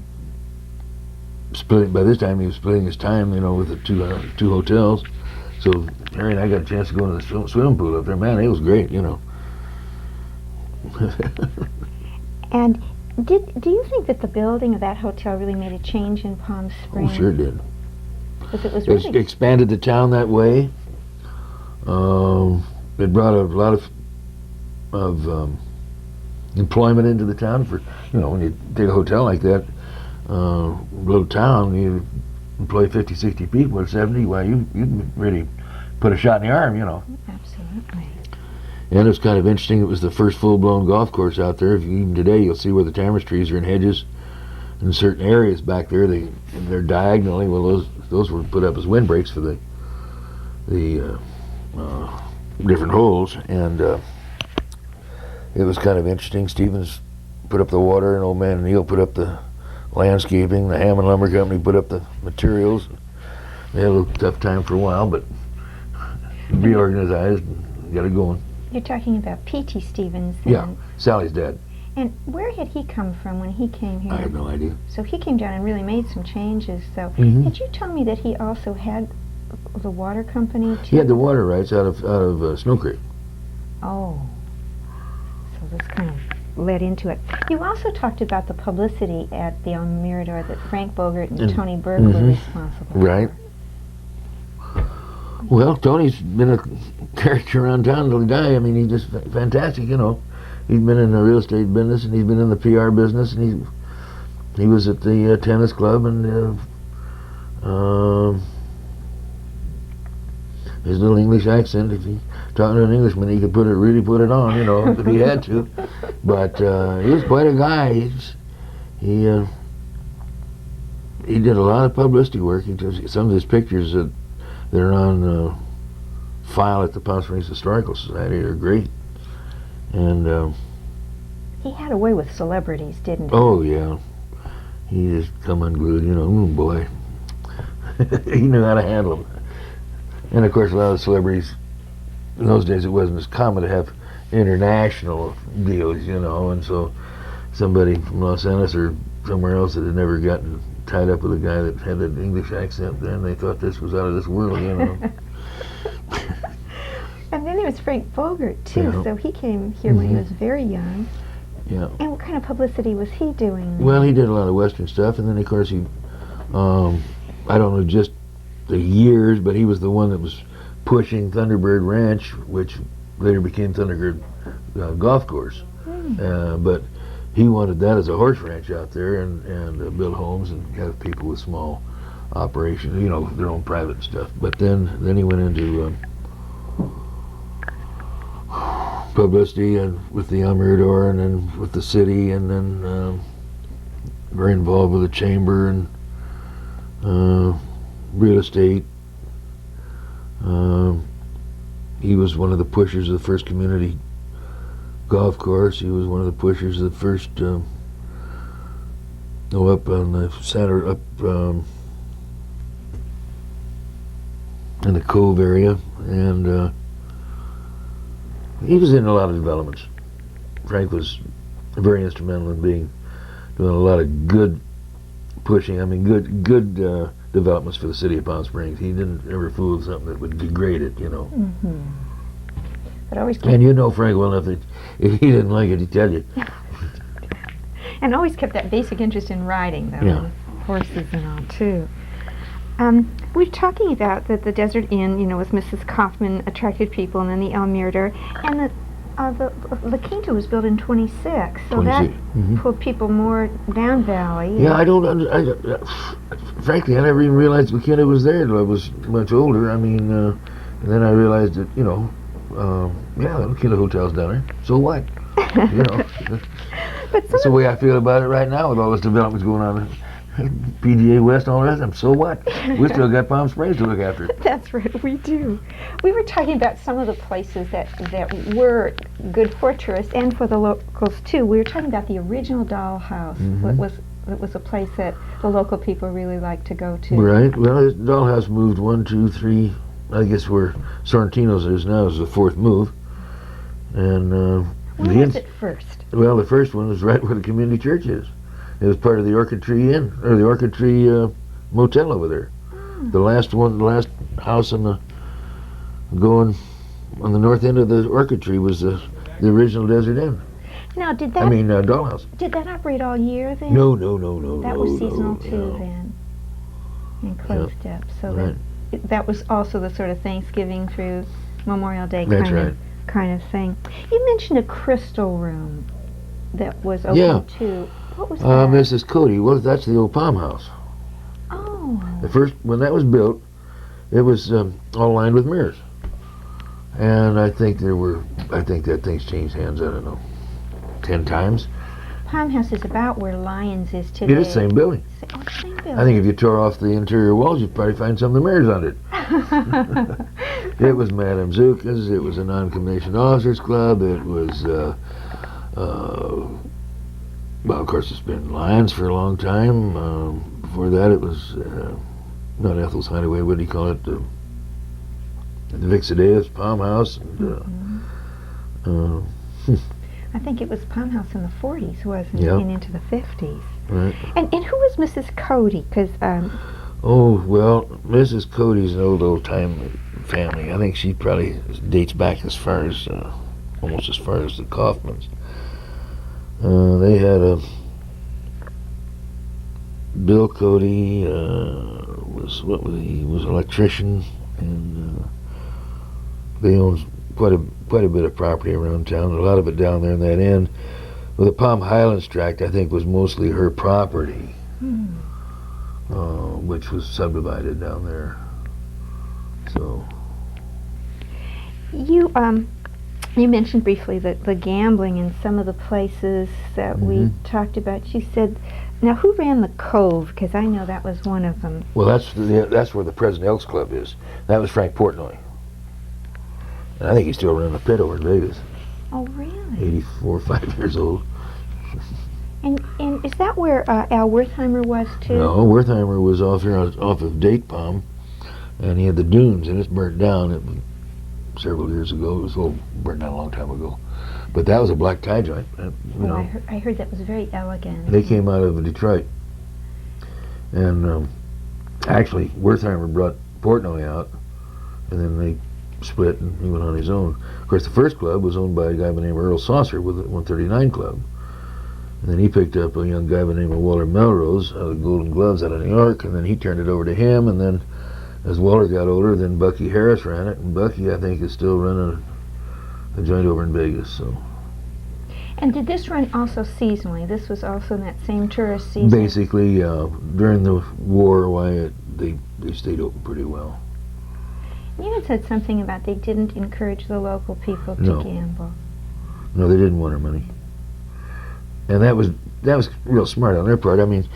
splitting. By this time, he was splitting his time, with the two hotels. So Harry and I got a chance to go into the swimming pool up there. Man, it was great, And do you think that the building of that hotel really made a change in Palm Springs? Oh, sure did. Because it was It really... expanded the town that way. It brought a lot of employment into the town. For when you take a hotel like that, little town, you employ 50, 60 people or 70. Well, you really put a shot in the arm, Absolutely. And it's kind of interesting. It was the first full-blown golf course out there. Even today, you'll see where the tamarisk trees are in hedges in certain areas back there. They're diagonally. Well, those were put up as windbreaks for the different holes, and it was kind of interesting. Stevens put up the water, and old man Neil put up the landscaping. The Hammond Lumber Company put up the materials. They had a little tough time for a while, but reorganized and got it going. You're talking about P.T. Stevens then. Yeah, Sally's dad. And where had he come from when he came here? I have no idea. So he came down and really made some changes. So did you tell me that he also had the water company too? He had the water rights out of Snow Creek. Oh, so this kind of led into it. You also talked about the publicity at the El Mirador that Frank Bogart and Tony Burke were responsible Right. for. Well, Tony's been a character around town till he died. I mean, he's just fantastic, you know. He's been in the real estate business, and he's been in the PR business, and he was at the tennis club, and his little English accent, if he talking to an Englishman, he could really put it on, you know, if he had to. But he was quite a guy. He did a lot of publicity work. Some of his pictures that are on file at the Palm Springs Historical Society are great. And he had a way with celebrities, didn't he? Oh yeah, he just come unglued, you know. Oh boy, he knew how to handle them. And of course, a lot of celebrities in those days, it wasn't as common to have international deals, you know. And so somebody from Los Angeles or somewhere else that had never gotten tied up with a guy that had an English accent, then they thought this was out of this world, you know. And then there was Frank Bogart, too, Yeah. so he came here when he was very young. Yeah. And what kind of publicity was he doing? Well, he did a lot of Western stuff, and then, of course, he, I don't know just the years, but he was the one that was pushing Thunderbird Ranch, which later became Thunderbird Golf Course. But he wanted that as a horse ranch out there, and build homes and have people with small operations, you know, their own private stuff. But then he went into publicity and with the El Mirador, and then with the city, and then very involved with the chamber and real estate. He was one of the pushers of the first community golf course. He was one of the pushers of the first up on the center, up in the Cove area, and he was in a lot of developments. Frank was very instrumental in doing a lot of good pushing. I mean, good developments for the city of Palm Springs. He didn't ever fool with something that would degrade it, you know. But always And you know Frank well enough that if he didn't like it, he'd tell you. And always kept that basic interest in riding, though, Yeah. and horses and all, too. We're talking about that the Desert Inn, you know, with Mrs. Kaufman attracted people, and then the El Mirador, and the La Quinta was built in 26, so 26, that pulled people more down valley. Yeah, I don't frankly, I never even realized La Quinta was there until I was much older. I mean, and then I realized that, you know, yeah, the La Quinta Hotel's down there. So what? You know, But that's the way I feel about it right now with all this developments going on. PGA West and all the rest of them. So what? We still got Palm Springs to look after. That's right, we do. We were talking about some of the places that were good for tourists and for the locals too. We were talking about the original dollhouse. It was a place that the local people really liked to go to. Right. Well, this dollhouse moved 1, 2, 3. I guess where Sorrentino's is now is the fourth move. And Where was it first? well, the first one was right where the community church is. It was part of the Orchid Tree Inn, or the Orchid Tree Motel over there. The last house going on the north end of the Orchid Tree was the original Desert Inn. Now, Dollhouse. did that operate all year then? No. That was seasonal too then, and closed up. So Right. that was also the sort of Thanksgiving through Memorial Day That's right. kind of thing. You mentioned a crystal room that was open Yeah. too. What was that? Mrs. Cody. Well, that's the old Palm House. Oh. The first, when that was built, it was all lined with mirrors. And I think that thing's changed hands, I don't know, 10 times. Palm House is about where Lyons is today. It is the same building. Same building. I think if you tore off the interior walls, you'd probably find some of the mirrors on it. It was Madame Zuka's, it was a non-commissioned officers club, it was Well, of course, it's been Lions for a long time. Before that, it was not Ethel's Hideaway. What do you call it? The Vixadeus Palm House. And, I think it was Palm House in the 40s, wasn't it? Yep. And into the 50s. right. And who was Mrs. Cody? Because Oh, well, Mrs. Cody's an old time family. I think she probably dates back as far as, almost as far as the Kaufmans. They had a Bill Cody was an electrician, and they owned quite a bit of property around town. A lot of it down there in that end. Well, the Palm Highlands tract, I think, was mostly her property, which was subdivided down there. So you mentioned briefly the gambling in some of the places that we talked about. You said, now who ran the Cove? Because I know that was one of them. well, that's where the present Elks Club is. That was Frank Portnoy. And I think he's still running the pit over in Vegas. Oh, really? 84, 5 years old. And is that where Al Wertheimer was too? No, Wertheimer was off here off of Date Palm, and he had the dunes, and it's burnt down several years ago. It was burnt down a long time ago. But that was a black tie joint. I heard that was very elegant. They came out of Detroit. And actually, Wertheimer brought Portnoy out, and then they split, and he went on his own. Of course, the first club was owned by a guy by the name of Earl Saucer with the 139 Club. And then he picked up a young guy by the name of Walter Melrose out of Golden Gloves out of New York, and then he turned it over to him, and then as Walter got older, then Bucky Harris ran it, and Bucky, I think, is still running a joint over in Vegas. So And did this run also seasonally? This was also in that same tourist season? basically, during the war, they stayed open pretty well. You had said something about they didn't encourage the local people to No. gamble. No, they didn't want our money. And that was real smart on their part. I mean,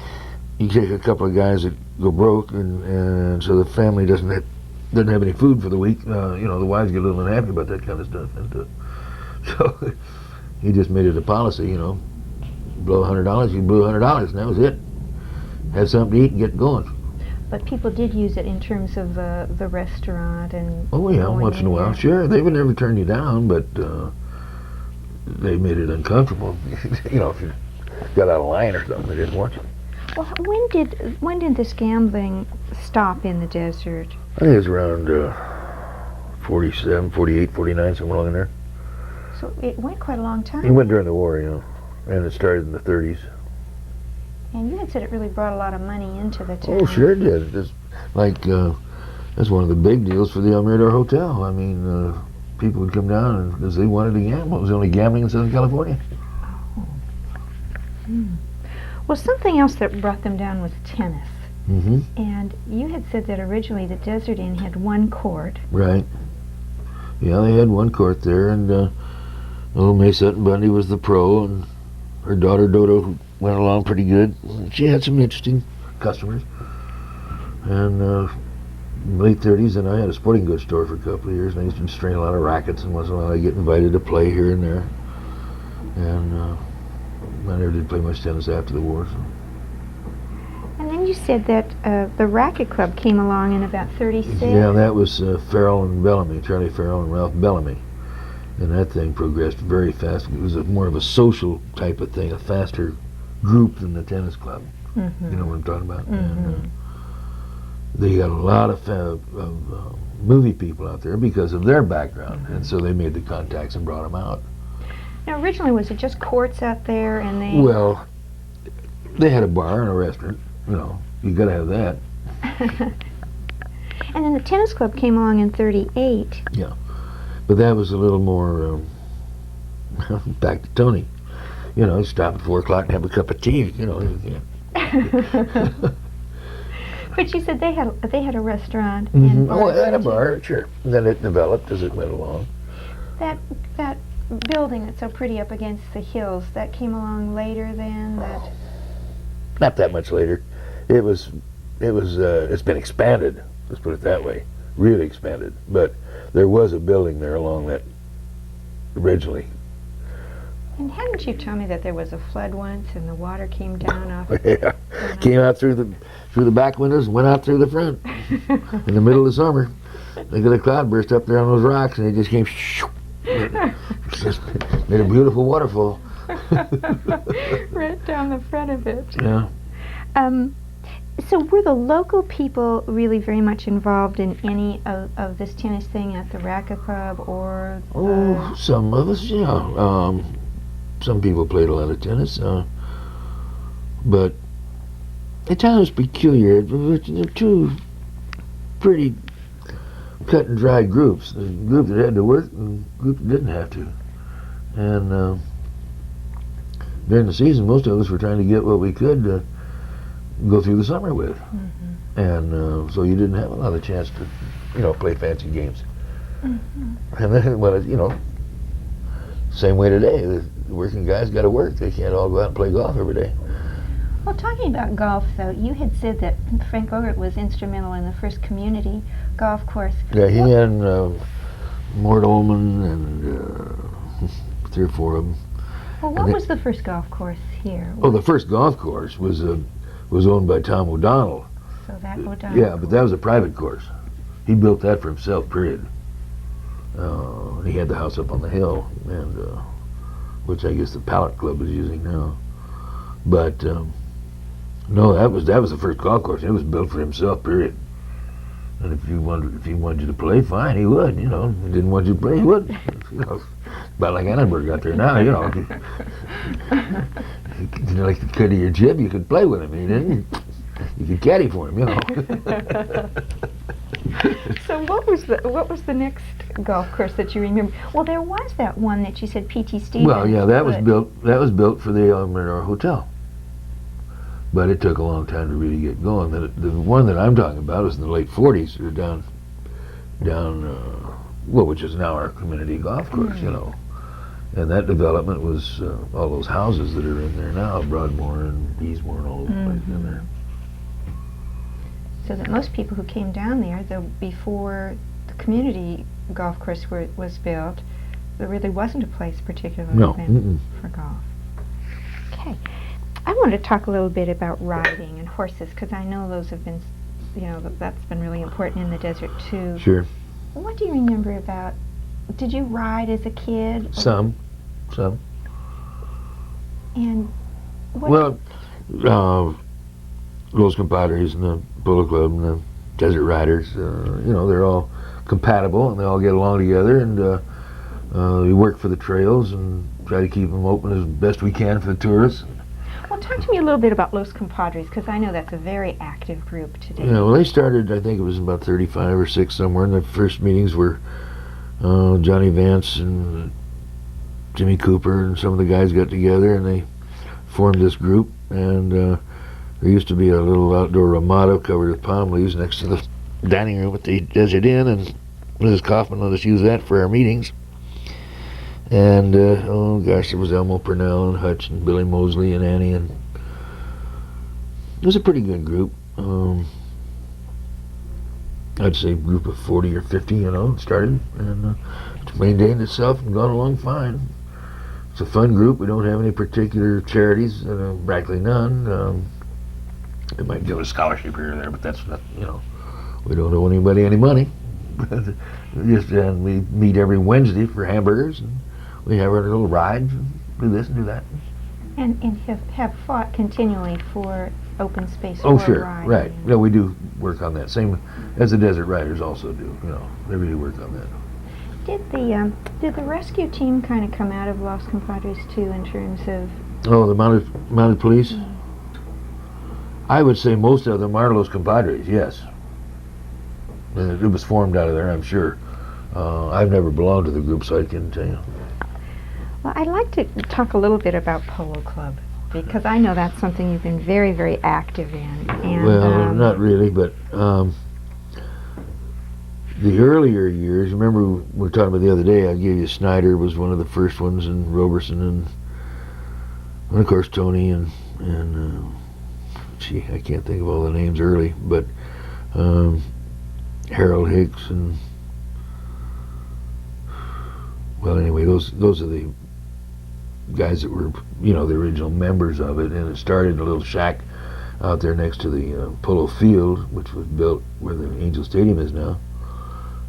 you take a couple of guys that go broke, and so the family doesn't have any food for the week. The wives get a little unhappy about that kind of stuff, and so he just made it a policy. Blow $100, you blew $100, and that was it. Have something to eat and get going. But people did use it in terms of the restaurant and. Oh yeah, going once in a while, there. sure. They would never turn you down, but they made it uncomfortable. If you got out of line or something, they didn't want you. Well, when did this gambling stop in the desert? I think it was around 47, 48, 49, somewhere along in there. So it went quite a long time. It went during the war, and it started in the 30s. And you had said it really brought a lot of money into the town. Oh, sure it did. It's like, that's one of the big deals for the El Mirador Hotel. I mean, people would come down because they wanted to gamble. It was the only gambling in Southern California. Well, something else that brought them down was tennis. Mm-hmm. And you had said that originally the Desert Inn had one court. Right. Yeah, they had one court there, and little May Sutton Bundy was the pro, and her daughter Dodo went along pretty good. She had some interesting customers. And in the late 30s, and I had a sporting goods store for a couple of years, and I used to strain a lot of rackets, and once in a while I get invited to play here and there. And I never did play much tennis after the war. So. And then you said that the Racket Club came along in about 36. Yeah, that was Farrell and Bellamy, Charlie Farrell and Ralph Bellamy. And that thing progressed very fast. It was more of a social type of thing, a faster group than the tennis club. Mm-hmm. You know what I'm talking about? Mm-hmm. And, they got a lot of movie people out there because of their background, and so they made the contacts and brought them out. Now, originally, was it just courts out there, and they... Well, they had a bar and a restaurant. You got to have that. And then the tennis club came along in 38. Yeah, but that was a little more back to Tony. Stop at 4 o'clock and have a cup of tea. But you said they had a restaurant. Mm-hmm. And bar, They had a didn't you? bar, sure. And then it developed as it went along. That building that's so pretty up against the hills, that came along later then? Not that much later. It's been expanded, let's put it that way. Really expanded. But there was a building there along that originally. And hadn't you told me that there was a flood once and the water came down off? Yeah, came out through the back windows and went out through the front in the middle of the summer. They got a cloudburst up there on those rocks, and it just came. Just made a beautiful waterfall. Right down the front of it. Yeah. So were the local people really very much involved in any of this tennis thing at the Racket Club, or? Some of us, yeah. Some people played a lot of tennis, but at times peculiar. They're two pretty cut and dry groups. The group that had to work and the group that didn't have to. And during the season, most of us were trying to get what we could to go through the summer with. Mm-hmm. And so you didn't have a lot of chance to, play fancy games. Mm-hmm. And then, well, same way today. The working guys got to work. They can't all go out and play golf every day. Well, talking about golf, though, you had said that Frank Ogert was instrumental in the first community golf course. Yeah, he and Mort Ullman and 3 or 4 of them. Well, what was the first golf course here? Oh, the first golf course was owned by Tom O'Donnell. So that O'Donnell. Yeah, but that was a private course. He built that for himself, period. He had the house up on the hill, and which I guess the Pallet Club is using now. But no, that was the first golf course. It was built for himself, period. And if he wanted you to play, fine, he would. If he didn't want you to play, he wouldn't. About like Annenberg out there now, like the cut of your jib, you could play with him. He didn't. You could caddy for him, So what was the next golf course that you remember? Well, there was that one that you said P.T. Stevens. Well, yeah, that was built for the Almanor Hotel, but it took a long time to really get going. The one that I'm talking about was in the late '40s, or down, which is now our community golf course, And that development was all those houses that are in there now, Broadmoor and Easmore and all those places in there. So that most people who came down there, though, before the community golf course was built, there really wasn't a place particularly for golf. Okay. I want to talk a little bit about riding and horses, because I know those have been, that's been really important in the desert too. Sure. What do you remember about? Did you ride as a kid? Some. And Los Compadres and the Polo Club and the Desert Riders, they're all compatible and they all get along together, and we work for the trails and try to keep them open as best we can for the tourists. Well, talk to me a little bit about Los Compadres, because I know that's a very active group today. Yeah, well, they started, I think it was about 35 or 6 somewhere, and the first meetings were Johnny Vance and Jimmy Cooper and some of the guys got together and they formed this group, and there used to be a little outdoor ramada covered with palm leaves next to the dining room at the Desert Inn, and Mrs. Kaufman let us use that for our meetings. And there was Elmo Purnell and Hutch and Billy Mosley and Annie, and it was a pretty good group. I'd say a group of 40 or 50, started, and it's maintained itself and gone along fine. It's a fun group. We don't have any particular charities, practically none. They might give a scholarship here or there, but that's not, we don't owe anybody any money. And we meet every Wednesday for hamburgers, and we have our little rides, and do this and do that. And have fought continually for open space. Oh, for sure, riding. right. Yeah, we do work on that. Same as the Desert Riders also do. They really work on that. Did the rescue team kind of come out of Los Compadres too, in terms of? Oh, the mounted police. I would say most of them are Los Compadres. Yes. It was formed out of there, I'm sure. I've never belonged to the group, so I couldn't tell you. Well, I'd like to talk a little bit about Polo Club, because I know that's something you've been very, very active in. And, well, not really, but the earlier years, remember we were talking about the other day, I gave you Snyder was one of the first ones, and Roberson, and of course Tony, and I can't think of all the names early, but Harold Hicks, and well, anyway, those are the guys that were, you know, the original members of it, and it started in a little shack out there next to the polo field, which was built where the Angel Stadium is now,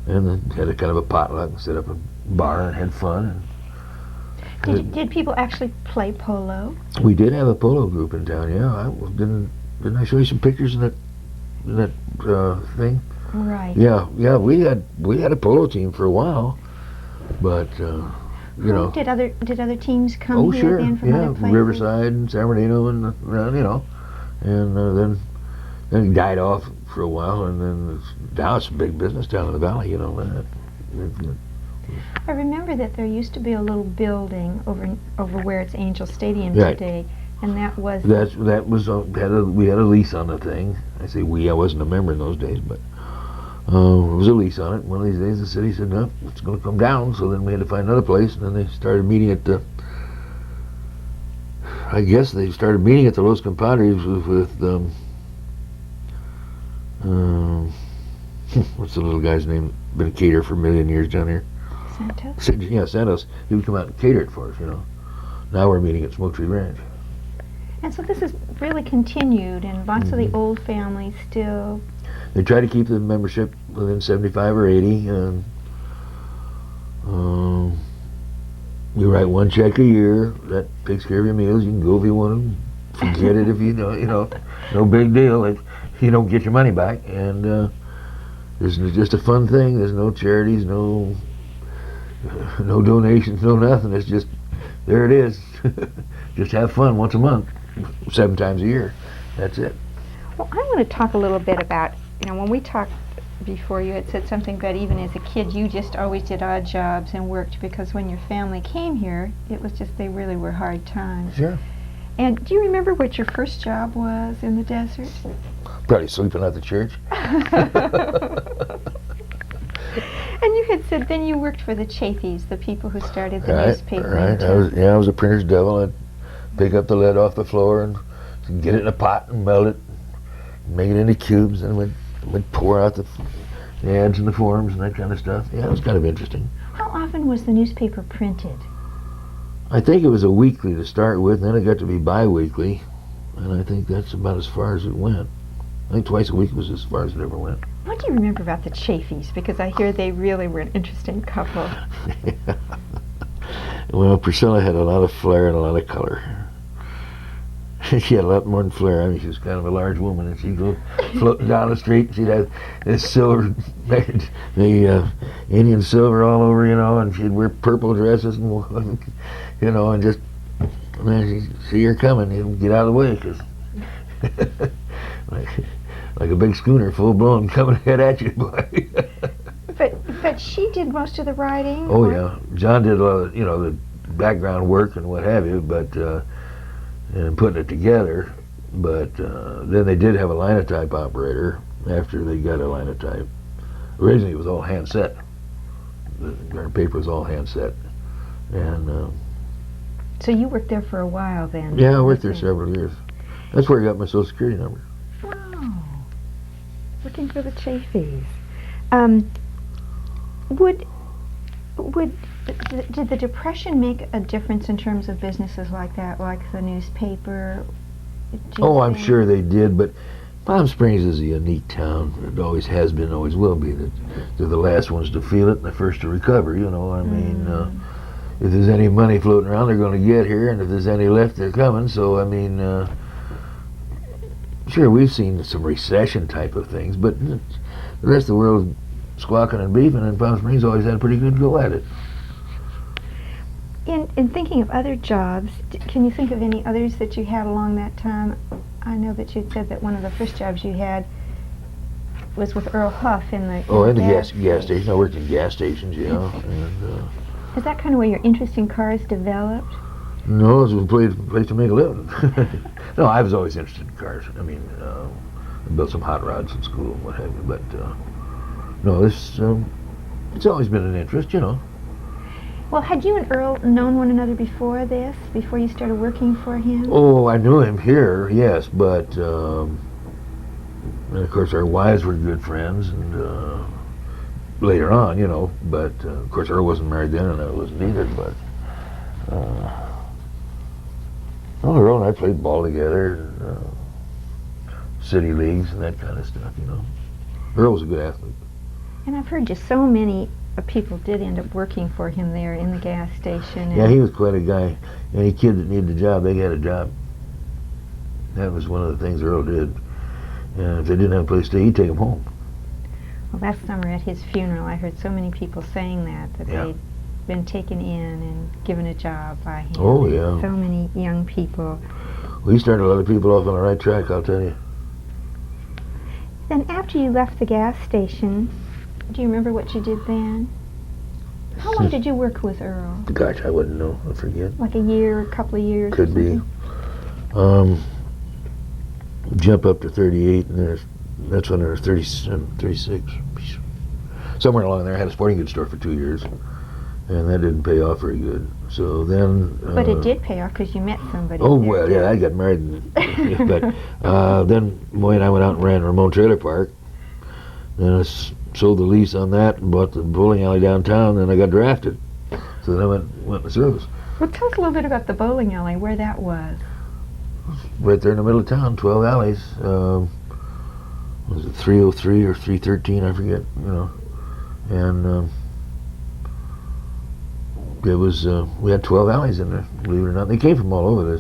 and then had a kind of a potluck and set up a bar and had fun. Did people actually play polo? We did have a polo group in town. Yeah, didn't I show you some pictures in that thing? Right. Yeah. We had a polo team for a while, but you know. Did other teams come Oh, here sure. then from other places? Riverside and San Bernardino and you know, and then it died off for a while, and then now it's a big business down in the valley. You know that. I remember that there used to be a little building over where it's Angel Stadium Right. today, and that was we had a lease on the thing. I say we, I wasn't a member in those days, but it was a lease on it. One of these days the city said, no, it's going to come down, so then we had to find another place, and then they started meeting at the, I guess they started meeting at the Los Compadres with what's the little guy's name, been a caterer for a million years down here. Santos. Yeah, Santos. He would come out and cater it for us, you know. Now we're meeting at Smoke Tree Ranch. And so this has really continued, and lots of the old families still. They try to keep the membership within 75 or 80, and you write one check a year. That takes care of your meals. You can go if you want to. Forget it if you don't. You know, no big deal if you don't get your money back. And it's just a fun thing. There's no charities, no donations, no nothing. It's just, there it is. Just have fun once a month, 7 times a year. That's it. Well, I want to talk a little bit about, you know, when we talked before, you had said something about even as a kid you just always did odd jobs and worked because when your family came here, it was just, they really were hard times. Sure. And do you remember what your first job was in the desert? Probably sleeping at the church. And you had said then you worked for the Chaffees, the people who started the newspaper. Right. I was a printer's devil. I'd pick up the lead off the floor and get it in a pot and melt it, make it into cubes, and we'd pour out the ads and the forms and that kind of stuff. Yeah, it was kind of interesting. How often was the newspaper printed? I think it was a weekly to start with, and then it got to be bi-weekly, and I think that's about as far as it went. I think twice a week was as far as it ever went. What do you remember about the Chaffees? Because I hear they really were an interesting couple. Well, Priscilla had a lot of flair and a lot of color. She had a lot more than flair. I mean, she was kind of a large woman, and she'd go floating down the street, and she'd have this silver, the Indian silver all over, you know, and she'd wear purple dresses, and you know, and just, and then she'd see her coming, and get out of the way, because like a big schooner, full blown, coming head at you, boy. But she did most of the writing? Oh, yeah. John did a lot of, you know, the background work and what have you, but and putting it together. But then they did have a linotype operator after they got a linotype. Originally, it was all hand set. Our paper was all hand set, and so you worked there for a while then? Yeah, I worked there several years. That's where I got my Social Security number. Wow. Working for the Chaffees. Did the Depression make a difference in terms of businesses like that, like the newspaper? Oh, I'm sure they did, but Palm Springs is a unique town. It always has been, always will be. They're the last ones to feel it and the first to recover, you know. I mean, if there's any money floating around, they're going to get here, and if there's any left, they're coming. So, I mean, sure, we've seen some recession type of things, but the rest of the world squawking and beefing, and Palm Springs always had a pretty good go at it. In thinking of other jobs, can you think of any others that you had along that time? I know that you'd said that one of the first jobs you had was with Earl Huff in the in the gas station. I worked in gas stations, you know. And, is that kind of where your interest in cars developed? No, it was a place to make a living. No, I was always interested in cars. I mean, I built some hot rods in school and what have you, but no, it's always been an interest, you know. Well, had you and Earl known one another before this, before you started working for him? Oh, I knew him here, yes, but and of course our wives were good friends, and later on, you know, but of course Earl wasn't married then, and I wasn't either, but Oh, Earl and I played ball together, city leagues and that kind of stuff, you know. Earl was a good athlete. And I've heard just so many people did end up working for him there in the gas station. Yeah, he was quite a guy. Any kid that needed a job, they got a job. That was one of the things Earl did. And if they didn't have a place to stay, he'd take them home. Well, last summer at his funeral, I heard so many people saying that Yeah. they'd been taken in and given a job by him. Oh, And yeah. so many young people. Well, he started a lot of people off on the right track, I'll tell you. Then after you left the gas station, do you remember what you did then? How long did you work with Earl? Gosh, I wouldn't know. I forget. Like a year, a couple of years? Could or be. something? Jump up to 38, and that's when there was 37, 36. Somewhere along there, I had a sporting goods store for 2 years, and that didn't pay off very good. So then... But it did pay off because you met somebody. Oh, there, well, too. yeah, I got married. But then Moy and I went out and ran Ramon Trailer Park. Then I sold the lease on that and bought the bowling alley downtown, and I got drafted. So then I went to service. Well, tell us a little bit about the bowling alley, where that was. Right there in the middle of town, 12 alleys. Was it 303 or 313? I forget. You know, and it was we had 12 alleys in there. Believe it or not, they came from all over.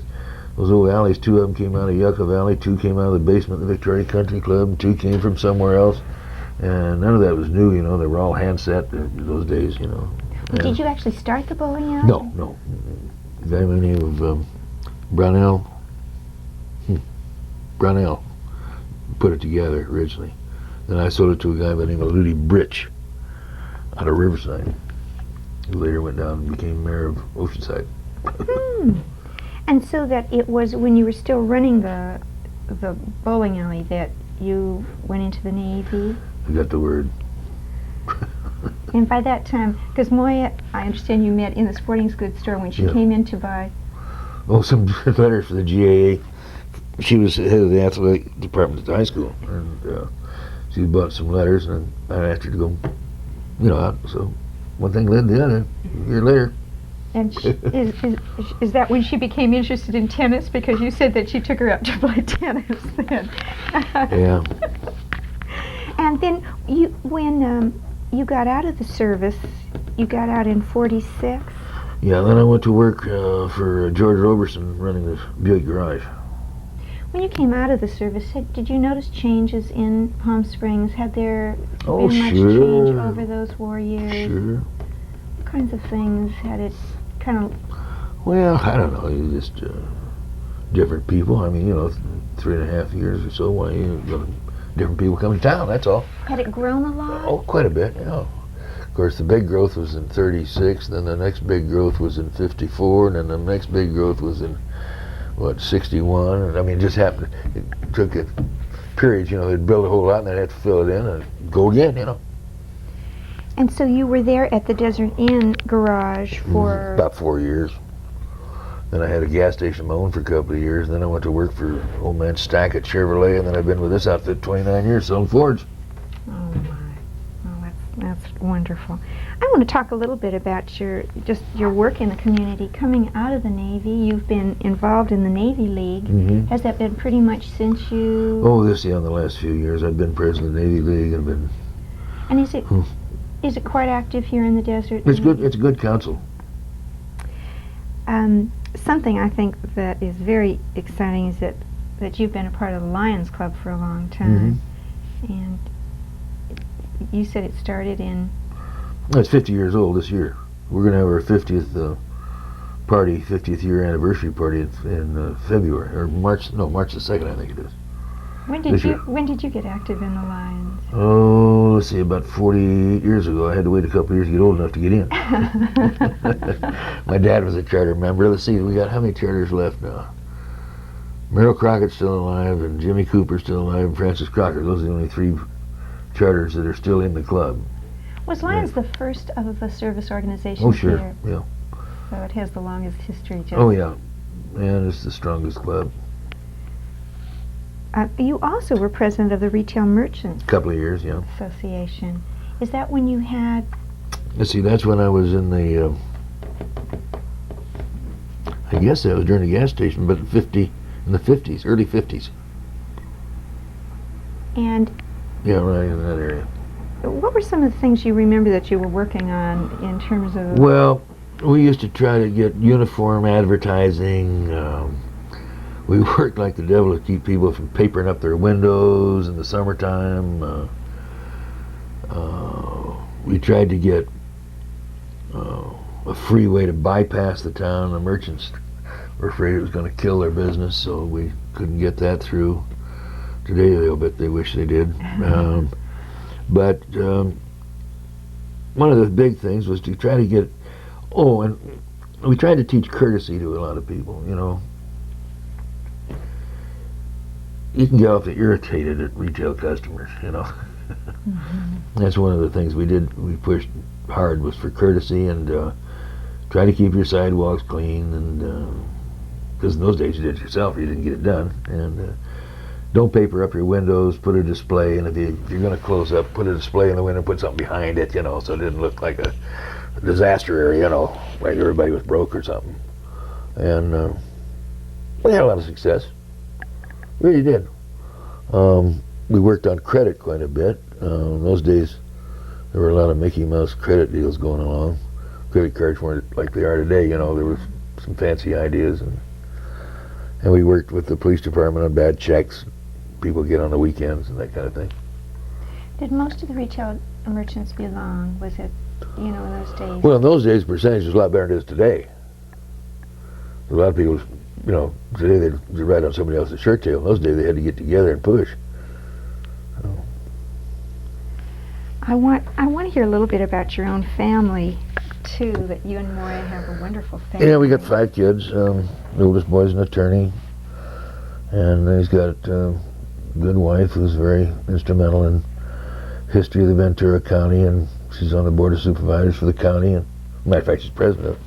Those old alleys. 2 of them came out of Yucca Valley. 2 came out of the basement of the Victoria Country Club. And 2 came from somewhere else. And none of that was new. You know, they were all hand set in those days. You know. Well, did you actually start the bowling alley? No. A guy by the name of Brownell put it together originally. Then I sold it to a guy by the name of Ludi Britch out of Riverside, who later went down and became mayor of Oceanside. And so that it was when you were still running the bowling alley that you went into the Navy? I got the word. And by that time, because Moya, I understand you met in the sporting goods store when she Yeah. came in to buy. Oh, some letters for the GAA. She was head of the athletic department at the high school, and she bought some letters, and I asked her to go, out. So one thing led to the other. A year later. And is that when she became interested in tennis? Because you said that she took her out to play tennis then. Yeah. And then when you got out of the service, you got out in 46? Yeah, then I went to work for George Roberson running the Buick garage. When you came out of the service, did you notice changes in Palm Springs? Had there Oh, been much sure. change over those war years? Sure. What kinds of things had it kind of... Well, I don't know. You just different people. I mean, 3.5 years or so. Why different people come to town? That's all. Had it grown a lot? Oh, quite a bit. Yeah. Of course, the big growth was in 36. Then the next big growth was in 54, and then the next big growth was in 61. And I mean, it just happened. It took a period. They'd build a whole lot, and they'd have to fill it in and go again. And so you were there at the Desert Inn garage for... About 4 years. Then I had a gas station of my own for a couple of years. Then I went to work for old man Stack at Chevrolet, and then I've been with this outfit 29 years selling Fords. Oh my! Well, that's wonderful. I want to talk a little bit about your work in the community. Coming out of the Navy, you've been involved in the Navy League. Mm-hmm. Has that been pretty much since you? Oh, in the last few years, I've been president of the Navy League. I've been. And is it quite active here in the desert? It's good. It's a good council. Something I think that is very exciting is that you've been a part of the Lions Club for a long time, and you said it started in... It's 50 years old this year. We're going to have our 50th party, 50th year anniversary party in February, or March the 2nd, I think it is. When did you get active in the Lions? Oh, let's see, about 48 years ago. I had to wait a couple of years to get old enough to get in. My dad was a charter member. Let's see, we got how many charters left now? Merrill Crockett's still alive, and Jimmy Cooper's still alive, and Francis Crocker. Those are the only 3 charters that are still in the club. Was Lions the first of the service organizations Oh, sure, here? yeah. So it has the longest history, Joe. Oh, yeah. And it's the strongest club. You also were president of the Retail Merchants A couple of years, yeah. Association. Is that when you had... Let's see, that's when I was in the... I guess that was during the gas station, but in the 50s, early 50s. And Yeah, right in that area. what were some of the things you remember that you were working on in terms of... Well, we used to try to get uniform advertising. We worked like the devil to keep people from papering up their windows in the summertime. We tried to get a free way to bypass the town. The merchants were afraid it was going to kill their business, so we couldn't get that through. Today, they'll bet they wish they did. But one of the big things was to try to get... Oh, and we tried to teach courtesy to a lot of people, you know. You can get awfully irritated at retail customers, you know. That's one of the things we did. We pushed hard was for courtesy and try to keep your sidewalks clean, and because in those days you did it yourself, you didn't get it done. And don't paper up your windows, put a display, and if you're going to close up, put a display in the window, put something behind it, you know, so it didn't look like a disaster area, you know, like everybody was broke or something. And we had a lot of success. Really did. We worked on credit quite a bit. In those days, there were a lot of Mickey Mouse credit deals going along. Credit cards weren't like they are today, you know. There was some fancy ideas, and we worked with the police department on bad checks. People get on the weekends and that kind of thing. Did most of the retail merchants belong? Was it, you know, in those days? Well, in those days, the percentage was a lot better than it is today. A lot of people, you know, today they ride on somebody else's shirt tail. In those days, they had to get together and push. So. I want to hear a little bit about your own family, too, that you and Moya have a wonderful family. Yeah, we got 5 kids. The oldest boy's an attorney, and he's got a good wife who's very instrumental in history of the Ventura County, and she's on the board of supervisors for the county, and matter of fact, she's president.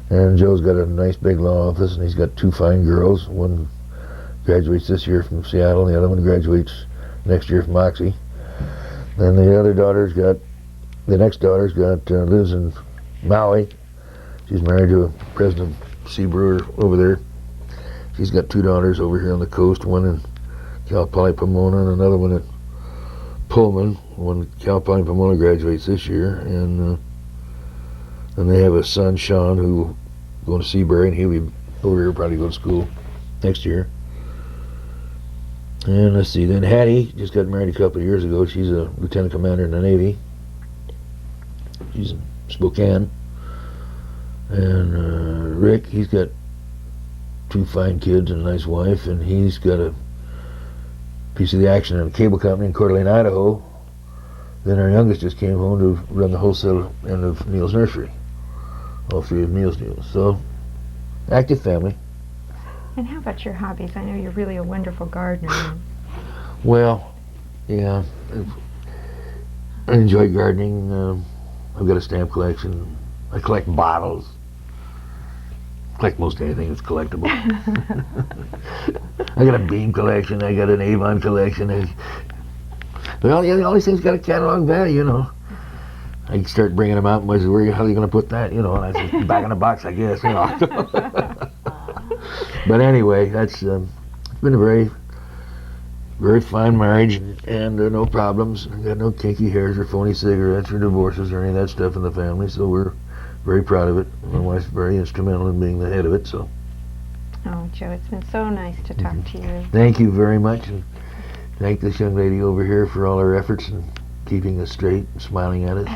And Joe's got a nice big law office, and he's got 2 fine girls. One graduates this year from Seattle, and the other one graduates next year from Moxie. And the next daughter's got lives in Maui. She's married to a president of Sea Brewer over there. She's got 2 daughters over here on the coast, one in Cal Poly Pomona and another one at Pullman. One at Cal Poly Pomona graduates this year, and they have a son, Sean, who going to Seabury, and he'll be over here probably go to school next year. And let's see, then Hattie just got married a couple of years ago. She's a lieutenant commander in the Navy. She's in Spokane. And Rick, he's got 2 fine kids and a nice wife, and he's got a piece of the action in a cable company in Coeur d'Alene, Idaho. Then our youngest just came home to run the wholesale end of Neil's Nursery. All 3 of Neil's deals. So, active family. And how about your hobbies? I know you're really a wonderful gardener. Well, yeah, I enjoy gardening. I've got a stamp collection. I collect bottles. I collect most anything that's collectible. I got a bean collection. I got an Avon collection. All these things got a catalog value, you know. I can start bringing them out, and where the hell are you going to put that? You know, and I just back in the box, I guess, you know. But anyway, that's it's been a very, very fine marriage, and no problems. We got no kinky hairs or phony cigarettes or divorces or any of that stuff in the family, so we're very proud of it. My wife's very instrumental in being the head of it, so. Oh, Joe, it's been so nice to talk to you. Thank you very much, and thank this young lady over here for all her efforts and keeping us straight and smiling at us.